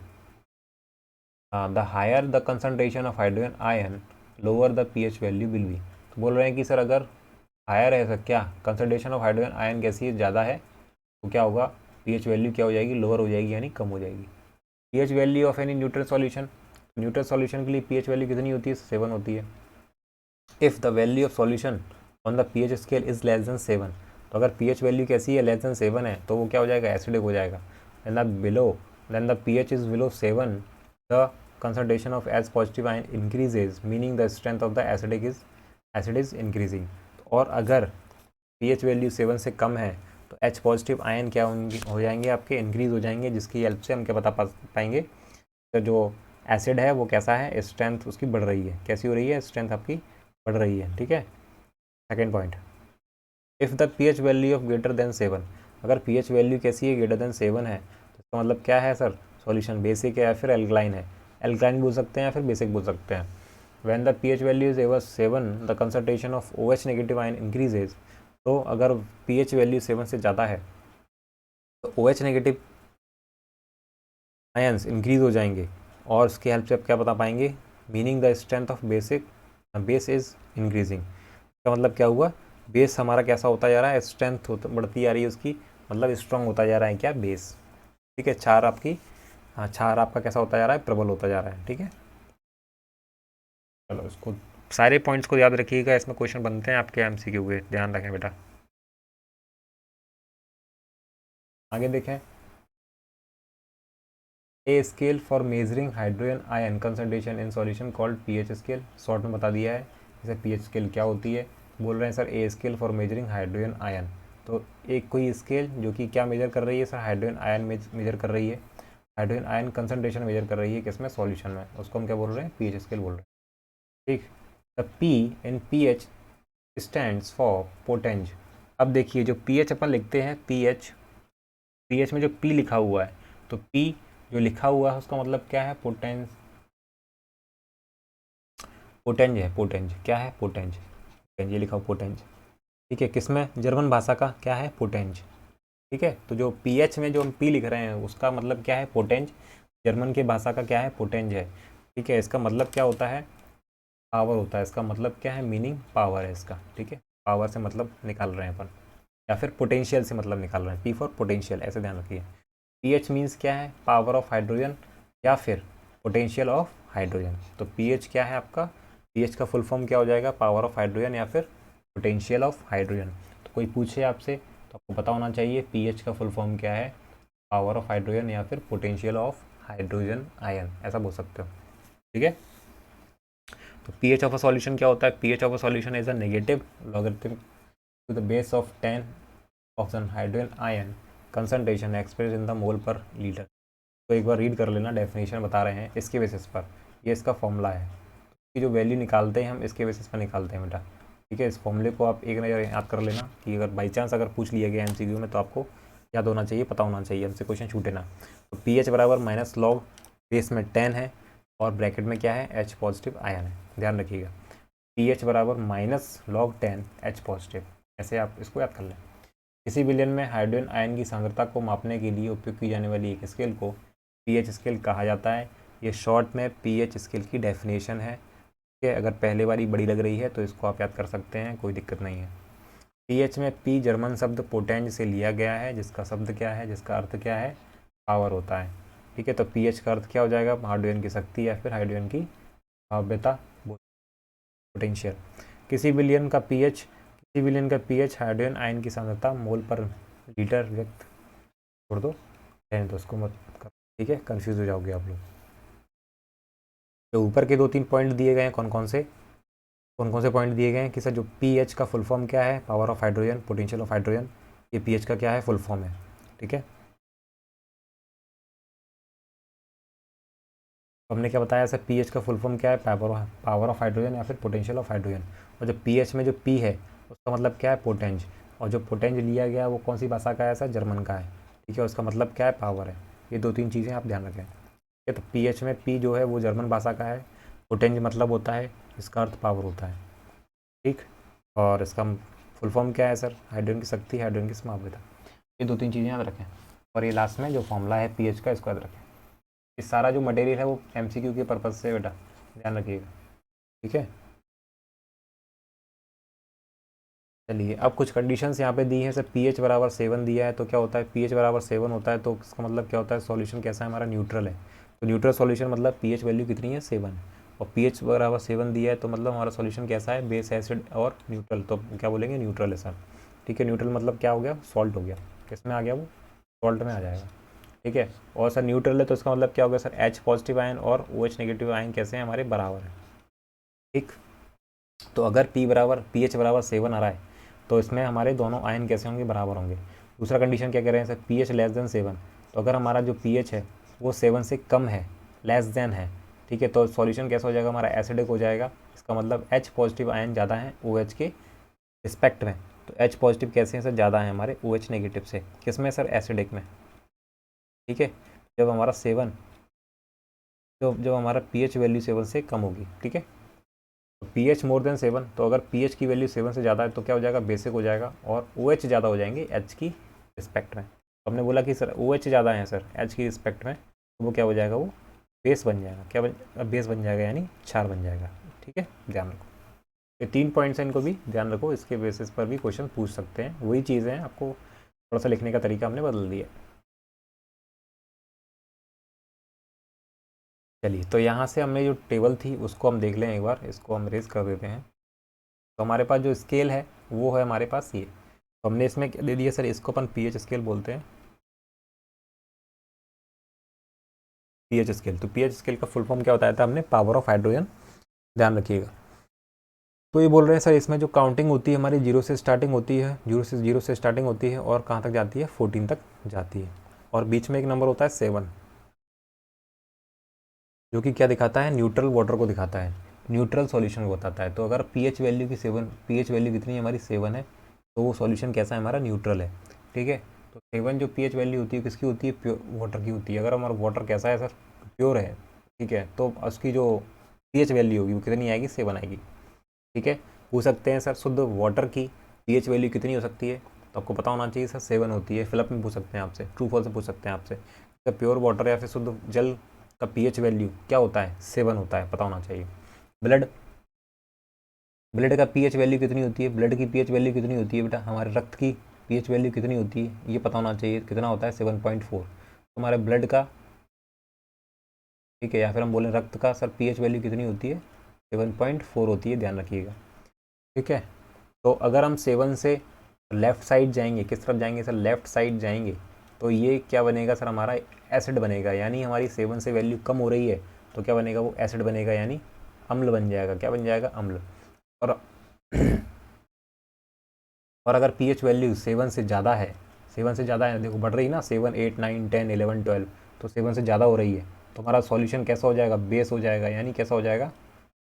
The higher the concentration of hydrogen ion lower the pH value will be. तो बोल रहे हैं कि सर अगर हायर है सर, क्या कंसनट्रेशन ऑफ हाइड्रोजन आयन कैसी है, ज़्यादा है, तो क्या होगा, pH वैल्यू क्या हो जाएगी, लोअर हो जाएगी, यानी कम हो जाएगी। pH value of any neutral solution, neutral solution के लिए pH वैल्यू कितनी होती है, 7 होती है। If the value of solution on the pH scale is less than 7, तो अगर pH वैल्यू कैसी है, लेस देन 7 है, तो वो क्या हो जाएगा, एसिडिक हो जाएगा। Then the pH is below 7, the concentration of H positive ion increases, meaning the strength of the acid is increasing। और अगर pH वैल्यू 7 से कम है तो H पॉजिटिव आयन क्या हो जाएंगे आपके, इंक्रीज हो जाएंगे, जिसकी हेल्प से हम क्या बता पाएंगे, तो जो एसिड है वो कैसा है, स्ट्रेंथ उसकी बढ़ रही है। कैसी हो रही है, स्ट्रेंथ आपकी बढ़ रही है। ठीक है, second point, if the pH value of greater than 7, अगर pH वैल्यू कैसी है, ग्रेटर देन 7 है, तो इसका मतलब क्या है सर, सॉल्यूशन बेसिक है या फिर एल्कलाइन है। एल्कलाइन बोल सकते हैं या फिर बेसिक बोल सकते हैं। When the pH value is ever 7 the concentration of OH negative ion increases. तो अगर pH वैल्यू 7 से ज़्यादा है तो OH नेगेटिव आयन्स इंक्रीज हो जाएंगे, और उसकी हेल्प से आप क्या बता पाएंगे, meaning the strength of base is increasing. इसका मतलब क्या हुआ, बेस हमारा कैसा होता जा रहा है, स्ट्रेंथ बढ़ती जा रही है उसकी, मतलब स्ट्रॉन्ग होता जा रहा है क्या, बेस। ठीक है, क्षार आपकी, हाँ क्षार आपका कैसा होता जा रहा है, प्रबल होता जा रहा है। ठीक है, चलो इसको सारे पॉइंट्स को याद रखिएगा, इसमें क्वेश्चन बनते हैं आपके MCQ के, ध्यान रखें बेटा। आगे देखें, a scale for measuring hydrogen ion concentration in solution called pH scale, short में बता दिया है जैसे pH स्केल क्या होती है। बोल रहे हैं sir a scale for measuring hydrogen ion, तो एक कोई स्केल जो कि क्या मेजर कर रही है सर, हाइड्रोजन आयन मेजर कर रही है, हाइड्रोजन आयन कंसंट्रेशन मेजर कर रही है किसमें, सॉल्यूशन में, उसको हम क्या बोल रहे हैं, pH स्केल बोल रहे हैं। ठीक, the P in pH stands for potenz. अब देखिए जो pH अपन लिखते हैं, pH में जो P लिखा हुआ है, तो P जो लिखा हुआ है उसका मतलब क्या है, पोटेंज है, पोटेंज क्या है, पोटेंज, ये लिखा हुआ पोटेंज। ठीक है, किसमें, जर्मन भाषा का क्या है, पोटेंज। ठीक है, तो जो pH में जो हम P लिख रहे हैं उसका मतलब क्या है, पोटेंज, जर्मन की भाषा का क्या है, पोटेंज है। ठीक है, इसका मतलब क्या होता है, पावर होता है, इसका मतलब क्या है, मीनिंग पावर है इसका। ठीक है, पावर से मतलब निकाल रहे हैं अपन, या फिर पोटेंशियल से मतलब निकाल रहे हैं, P फॉर पोटेंशियल, ऐसे ध्यान रखिए। pH मीन्स क्या है, पावर ऑफ हाइड्रोजन या फिर पोटेंशियल ऑफ हाइड्रोजन। तो pH क्या है आपका, pH का फुल फॉर्म क्या हो जाएगा, पावर ऑफ हाइड्रोजन या फिर पोटेंशियल ऑफ हाइड्रोजन। तो कोई पूछे आपसे तो आपको पता होना चाहिए pH का फुल फॉर्म क्या है, पावर ऑफ हाइड्रोजन या फिर पोटेंशियल ऑफ हाइड्रोजन आयन, ऐसा बोल सकते हो। ठीक है, तो pH ऑफ अ सॉल्यूशन क्या होता है, pH of a solution is a negative logarithm to the base of 10 of the hydrogen ion concentration express in the mole per litre. तो एक बार रीड कर लेना, डेफिनेशन बता रहे हैं इसके बेसिस पर, ये इसका फॉर्मूला है। की जो वैल्यू निकालते हैं हम इसके बेसिस पर निकालते हैं बेटा। ठीक है, इस फॉर्मूले को आप एक नज़र याद कर लेना कि अगर बाई चांस अगर पूछ लिया गया MCQ में तो आपको याद होना चाहिए, पता होना चाहिए, हमसे क्वेश्चन छूटे ना। तो pH बराबर माइनस लॉग बेस में 10 है और ब्रैकेट में क्या है, H पॉजिटिव आयन है, ध्यान रखिएगा। pH बराबर माइनस लॉग 10 H पॉजिटिव, ऐसे आप इसको याद कर लें। किसी विलयन में हाइड्रोजन आयन की सांद्रता को मापने के लिए उपयोग की जाने वाली एक स्केल को pH स्केल कहा जाता है। ये शॉर्ट में pH स्केल की डेफिनेशन है। ठीक है, अगर पहले वाली बड़ी लग रही है तो इसको आप याद कर सकते हैं, कोई दिक्कत नहीं है। pH में P जर्मन शब्द पोटेंज से लिया गया है, जिसका शब्द क्या है, जिसका अर्थ क्या है, पावर होता है। ठीक है, तो pH का अर्थ क्या हो जाएगा, हाइड्रोजन की शक्ति या फिर हाइड्रोजन की भाव्यता, पोटेंशियल। किसी विलयन का pH हाइड्रोजन आयन की सांद्रता मोल पर लीटर व्यक्त, छोड़ दो, रहने दो, उसको मत कर, ठीक है, कंफ्यूज हो जाओगे आप लोग। तो ऊपर के 2-3 पॉइंट दिए गए हैं, कौन कौन से पॉइंट दिए गए हैं कि सर जो pH का फुल फॉर्म क्या है, power of hydrogen, potential of hydrogen, ये pH का क्या है, फुल फॉर्म है। ठीक है, हमने क्या बताया सर, pH का फुल फॉर्म क्या है, पावर ऑफ हाइड्रोजन या फिर पोटेंशियल ऑफ हाइड्रोजन। और जो pH में जो P है उसका मतलब क्या है, पोटेंज, और जो पोटेंज लिया गया वो कौन सी भाषा का है सर, जर्मन का है। ठीक है, उसका मतलब क्या है, पावर है। ये 2-3 चीज़ें आप ध्यान रखें। ठीक है, तो pH में P जो है वो जर्मन भाषा का है, पोटेंज मतलब होता है, इसका अर्थ पावर होता है। ठीक, और इसका फुल फॉर्म क्या है सर, हाइड्रोजन की शक्ति, हाइड्रोजन की समावृता। ये 2-3 चीज़ें याद रखें। और ये लास्ट में जो फॉर्मूला है pH का, इसको याद रखें। ये सारा जो मटेरियल है वो MCQ के पर्पज़ से बेटा, ध्यान रखिएगा। ठीक है, चलिए अब कुछ कंडीशंस यहाँ पे दी हैं सर। pH बराबर 7 दिया है तो क्या होता है, pH बराबर 7 होता है तो इसका मतलब क्या होता है, सॉल्यूशन कैसा है हमारा, न्यूट्रल है। तो न्यूट्रल सॉल्यूशन मतलब pH वैल्यू कितनी है, 7, और pH बराबर 7 दिया है तो मतलब हमारा सॉल्यूशन कैसा है, बेस, एसिड और न्यूट्रल, तो क्या बोलेंगे, न्यूट्रल है सर। ठीक है, न्यूट्रल मतलब क्या हो गया, सॉल्ट हो गया, किस में आ गया वो, सॉल्ट में आ जाएगा। ठीक है, और सर न्यूट्रल है तो इसका मतलब क्या हो गया सर, H पॉजिटिव आयन और OH नेगेटिव आयन कैसे हैं, हमारे बराबर है। ठीक, तो अगर pH बराबर 7 आ रहा है तो इसमें हमारे दोनों आयन कैसे होंगे, बराबर होंगे। दूसरा कंडीशन क्या कह रहे हैं सर, pH लेस देन 7, तो अगर हमारा जो pH है वो 7 से कम है, लेस देन है, ठीक है, तो सॉल्यूशन कैसा हो जाएगा, हमारा एसिडिक हो जाएगा। इसका मतलब H पॉजिटिव आयन ज़्यादा है OH के रिस्पेक्ट में। तो H पॉजिटिव कैसे हैं सर, ज़्यादा है हमारे OH नेगेटिव से, किस में सर, एसिडिक में। ठीक है, जब हमारा 7, जब हमारा pH वैल्यू 7 से कम होगी। ठीक है, तो pH मोर देन 7, तो अगर pH की वैल्यू 7 से ज़्यादा है तो क्या हो जाएगा, बेसिक हो जाएगा, और OH ज़्यादा हो जाएंगे H की रिस्पेक्ट में। तो हमने बोला कि सर OH ज़्यादा है सर H की रिस्पेक्ट में, तो वो क्या हो जाएगा, वो बेस बन जाएगा, बेस बन जाएगा यानी क्षार बन जाएगा। ठीक है, ध्यान रखो, ये 3 पॉइंट्स हैं, इनको भी ध्यान रखो, इसके बेसिस पर भी क्वेश्चन पूछ सकते हैं। वही चीज़ें हैं, आपको थोड़ा सा लिखने का तरीका हमने बदल दिया। चलिए, तो यहाँ से हमने जो टेबल थी उसको हम देख लें एक बार, इसको हम रेज कर देते हैं। तो हमारे पास जो स्केल है वो है हमारे पास ये, तो हमने इसमें क्या दे दिया सर, इसको अपन pH स्केल बोलते हैं, pH स्केल। तो pH स्केल का फुल फॉर्म क्या होता है था, हमने पावर ऑफ हाइड्रोजन, ध्यान रखिएगा। तो ये बोल रहे हैं सर इसमें जो काउंटिंग होती है हमारी, जीरो से स्टार्टिंग होती है, जीरो से स्टार्टिंग होती है और कहाँ तक जाती है, 14 तक जाती है, और बीच में एक नंबर होता है 7, जो कि क्या दिखाता है, न्यूट्रल वाटर को दिखाता है, न्यूट्रल सॉल्यूशन को बताता है। तो अगर pH वैल्यू कितनी है हमारी, 7 है, तो वो सॉल्यूशन कैसा है हमारा, न्यूट्रल है। ठीक है, तो 7 जो pH वैल्यू होती है किसकी होती है, प्योर वाटर की होती है। अगर हमारा वाटर कैसा है सर, प्योर है, ठीक है, तो उसकी जो pH वैल्यू होगी वो कितनी आएगी, 7 आएगी। ठीक है, पूछ सकते हैं सर शुद्ध वाटर की pH वैल्यू कितनी हो सकती है, तो आपको पता होना चाहिए सर 7 होती है। फिलअप में पूछ सकते हैं आपसे, ट्रू फॉल्स से पूछ सकते हैं आपसे, तो प्योर वाटर या फिर शुद्ध जल का pH वैल्यू क्या होता है, 7 होता है, पता होना चाहिए। ब्लड का pH वैल्यू कितनी होती है, ब्लड की pH वैल्यू कितनी होती है बेटा, हमारे रक्त की pH वैल्यू कितनी होती है, ये पता होना चाहिए, कितना होता है, 7.4। तो हमारे ब्लड का, ठीक है, या फिर हम बोलें रक्त का सर pH वैल्यू कितनी होती है, 7.4 होती है, ध्यान रखिएगा। ठीक है, तो अगर हम 7 से लेफ़्ट साइड जाएंगे, किस तरफ जाएंगे सर, लेफ़्ट साइड जाएंगे, तो ये क्या बनेगा सर, हमारा एसिड बनेगा, यानी हमारी 7 से वैल्यू कम हो रही है तो क्या बनेगा, वो एसिड बनेगा, यानी अम्ल बन जाएगा। क्या बन जाएगा, अम्ल। और और अगर pH वैल्यू 7 से ज़्यादा है, 7 से ज़्यादा है, देखो बढ़ रही है ना, 7, 8, 9, 10, 11, 12, तो 7 से ज़्यादा हो रही है तो हमारा सॉल्यूशन कैसा हो जाएगा, बेस हो जाएगा, यानी कैसा हो जाएगा,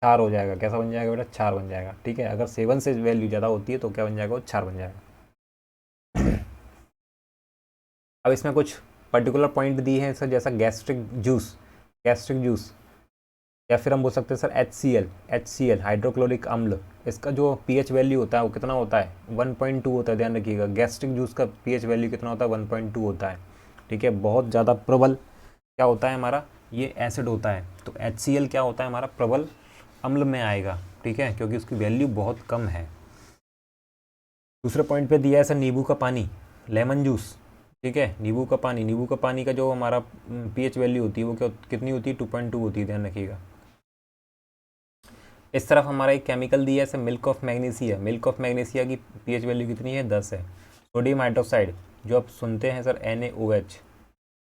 क्षार हो जाएगा। कैसा बन जाएगा बेटा? क्षार बन जाएगा। ठीक है, अगर 7 से वैल्यू ज़्यादा होती है तो क्या बन जाएगा? वो क्षार बन जाएगा। अब इसमें कुछ पर्टिकुलर पॉइंट दिए हैं सर, जैसा गैस्ट्रिक जूस या फिर हम बोल सकते हैं सर HCl हाइड्रोक्लोरिक अम्ल। इसका जो pH वैल्यू होता है वो कितना होता है? 1.2 होता है। ध्यान रखिएगा, गैस्ट्रिक जूस का pH वैल्यू कितना होता है? 1.2 होता है। ठीक है, बहुत ज़्यादा प्रबल क्या होता है हमारा? ये एसिड होता है। तो HCl क्या होता है हमारा? प्रबल अम्ल में आएगा। ठीक है, क्योंकि उसकी वैल्यू बहुत कम है। दूसरे पॉइंट पे दिया है सर नींबू का पानी, लेमन जूस। ठीक है, नींबू का पानी का जो हमारा pH वैल्यू होती है वो कितनी होती है? 2.2 होती है। ध्यान रखिएगा। इस तरफ हमारा एक केमिकल दिया है सर, मिल्क ऑफ मैग्नीशिया की pH वैल्यू कितनी है? 10 है। सोडियम हाइड्रोक्साइड जो आप सुनते हैं सर NaOH,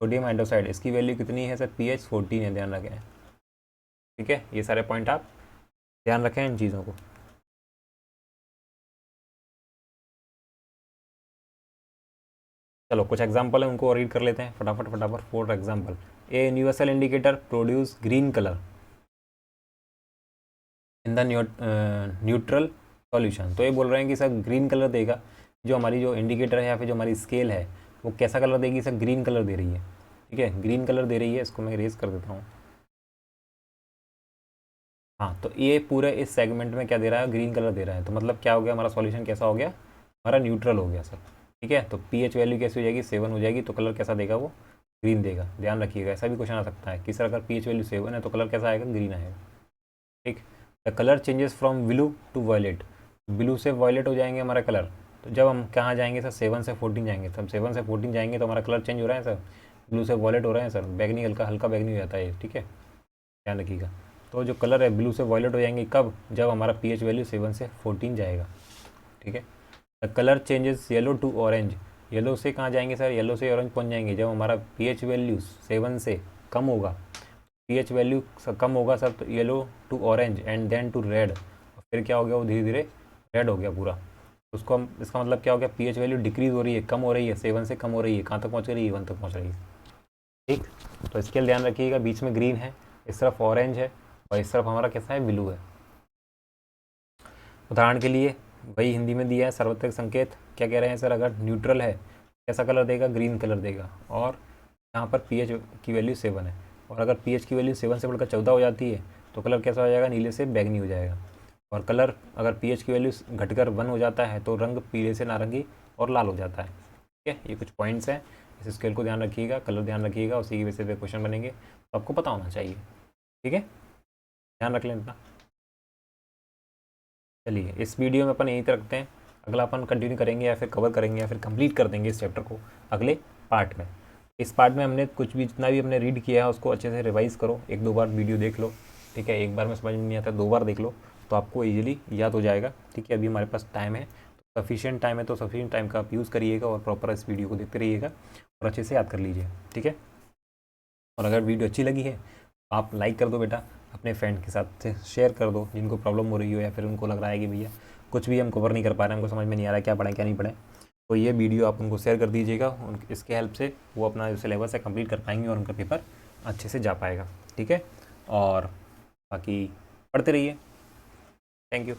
सोडियम हाइड्रोक्साइड, इसकी वैल्यू कितनी है सर? pH 14 है। ध्यान रखें। ठीक है, ये सारे पॉइंट आप ध्यान रखें इन चीज़ों को। चलो कुछ एग्जाम्पल है उनको रीड कर लेते हैं फटाफट। For example, a universal indicator produce green colour in the neutral solution. तो ये बोल रहे हैं कि सर ग्रीन कलर देगा, जो हमारी जो इंडिकेटर है या फिर जो हमारी स्केल है वो कैसा कलर देगी सर? ग्रीन कलर दे रही है। ठीक है, ग्रीन कलर दे रही है। इसको मैं रेज कर देता हूँ। हाँ, तो ये पूरे इस सेगमेंट में क्या दे रहा है? ग्रीन कलर दे रहा है। तो मतलब क्या हो गया? हमारा सॉल्यूशन कैसा हो गया? हमारा न्यूट्रल हो गया सर। ठीक है, तो pH वैल्यू कैसी हो जाएगी? 7 हो जाएगी। तो कलर कैसा देगा? वो ग्रीन देगा। ध्यान रखिएगा, ऐसा भी क्वेश्चन आ सकता है कि सर अगर pH वैल्यू 7 है तो कलर कैसा आएगा? ग्रीन आएगा। ठीक, the colour changes from blue to violet. Blue से वायलेट हो जाएंगे हमारा कलर। तो जब हम कहाँ जाएंगे सर? 7 से 14 जाएंगे। तो हम 7 से 14 जाएंगे तो हमारा कलर चेंज हो रहा है सर, ब्लू से वायलेट हो रहे हैं सर, बैगनी, हल्का बैगनी हो जाता है। ठीक है, ध्यान रखिएगा। तो जो कलर है ब्लू से वायलेट हो जाएंगे कब? जब हमारा pH वैल्यू 7 से 14 जाएगा। ठीक है, the colour changes yellow to orange. Yellow से कहाँ जाएंगे सर? येलो से ऑरेंज पहुँच जाएंगे जब हमारा pH वैल्यू 7 से कम होगा। pH वैल्यू कम होगा सर तो yellow to orange and then to red. फिर क्या हो गया? वो धीरे धीरे रेड हो गया पूरा। उसको हम, इसका मतलब क्या हो गया? pH वैल्यू डिक्रीज हो रही है, कम हो रही है, 7 से कम हो रही है। कहाँ तक पहुँच रही है? 1 तक पहुँच रही है। ठीक, तो इसके लिए ध्यान रखिएगा, बीच में ग्रीन है, इस तरफ ऑरेंज है और इस तरफ हमारा कैसा है? ब्लू है। उदाहरण के लिए वही हिंदी में दिया है सार्वत्रिक संकेत। क्या कह रहे हैं सर? अगर न्यूट्रल है कैसा कलर देगा? ग्रीन कलर देगा। और यहाँ पर pH की वैल्यू 7 है, और अगर pH की वैल्यू 7 से बढ़कर 14 हो जाती है तो कलर कैसा हो जाएगा? नीले से बैगनी हो जाएगा। और कलर अगर pH की वैल्यू घटकर 1 हो जाता है तो रंग पीले से नारंगी और लाल हो जाता है। ठीक है, ये कुछ पॉइंट्स हैं, इस स्केल को ध्यान रखिएगा, कलर ध्यान रखिएगा, उसी की बेसिस पे क्वेश्चन बनेंगे, तो आपको पता होना चाहिए। ठीक है, ध्यान रख लें इतना। चलिए इस वीडियो में अपन यहीं तक रखते हैं, अगला अपन कंटिन्यू करेंगे या फिर कवर करेंगे या फिर कंप्लीट कर देंगे इस चैप्टर को अगले पार्ट में। इस पार्ट में हमने कुछ भी जितना भी हमने रीड किया है उसको अच्छे से रिवाइज़ करो, 1-2 बार वीडियो देख लो। ठीक है, एक बार में समझ में नहीं आता, 2 बार देख लो तो आपको ईजिली याद हो जाएगा। ठीक है, अभी हमारे पास टाइम है, सफिशिएंट टाइम है, तो सफिशिएंट टाइम का आप यूज़ करिएगा और प्रॉपर इस वीडियो को देखते रहिएगा और अच्छे से याद कर लीजिए। ठीक है, और अगर वीडियो अच्छी लगी है आप लाइक कर दो बेटा, अपने फ्रेंड के साथ शेयर कर दो जिनको प्रॉब्लम हो रही हो या फिर उनको लग रहा है कि भैया कुछ भी हम कवर नहीं कर पा रहे हैं, हमको समझ में नहीं आ रहा है क्या पढ़ें क्या नहीं पढ़ें, तो ये वीडियो आप उनको शेयर कर दीजिएगा। इसके हेल्प से वो अपना जो सिलेबस है कंप्लीट कर पाएंगे और उनका पेपर अच्छे से जा पाएगा। ठीक है, और बाकी पढ़ते रहिए। Thank you.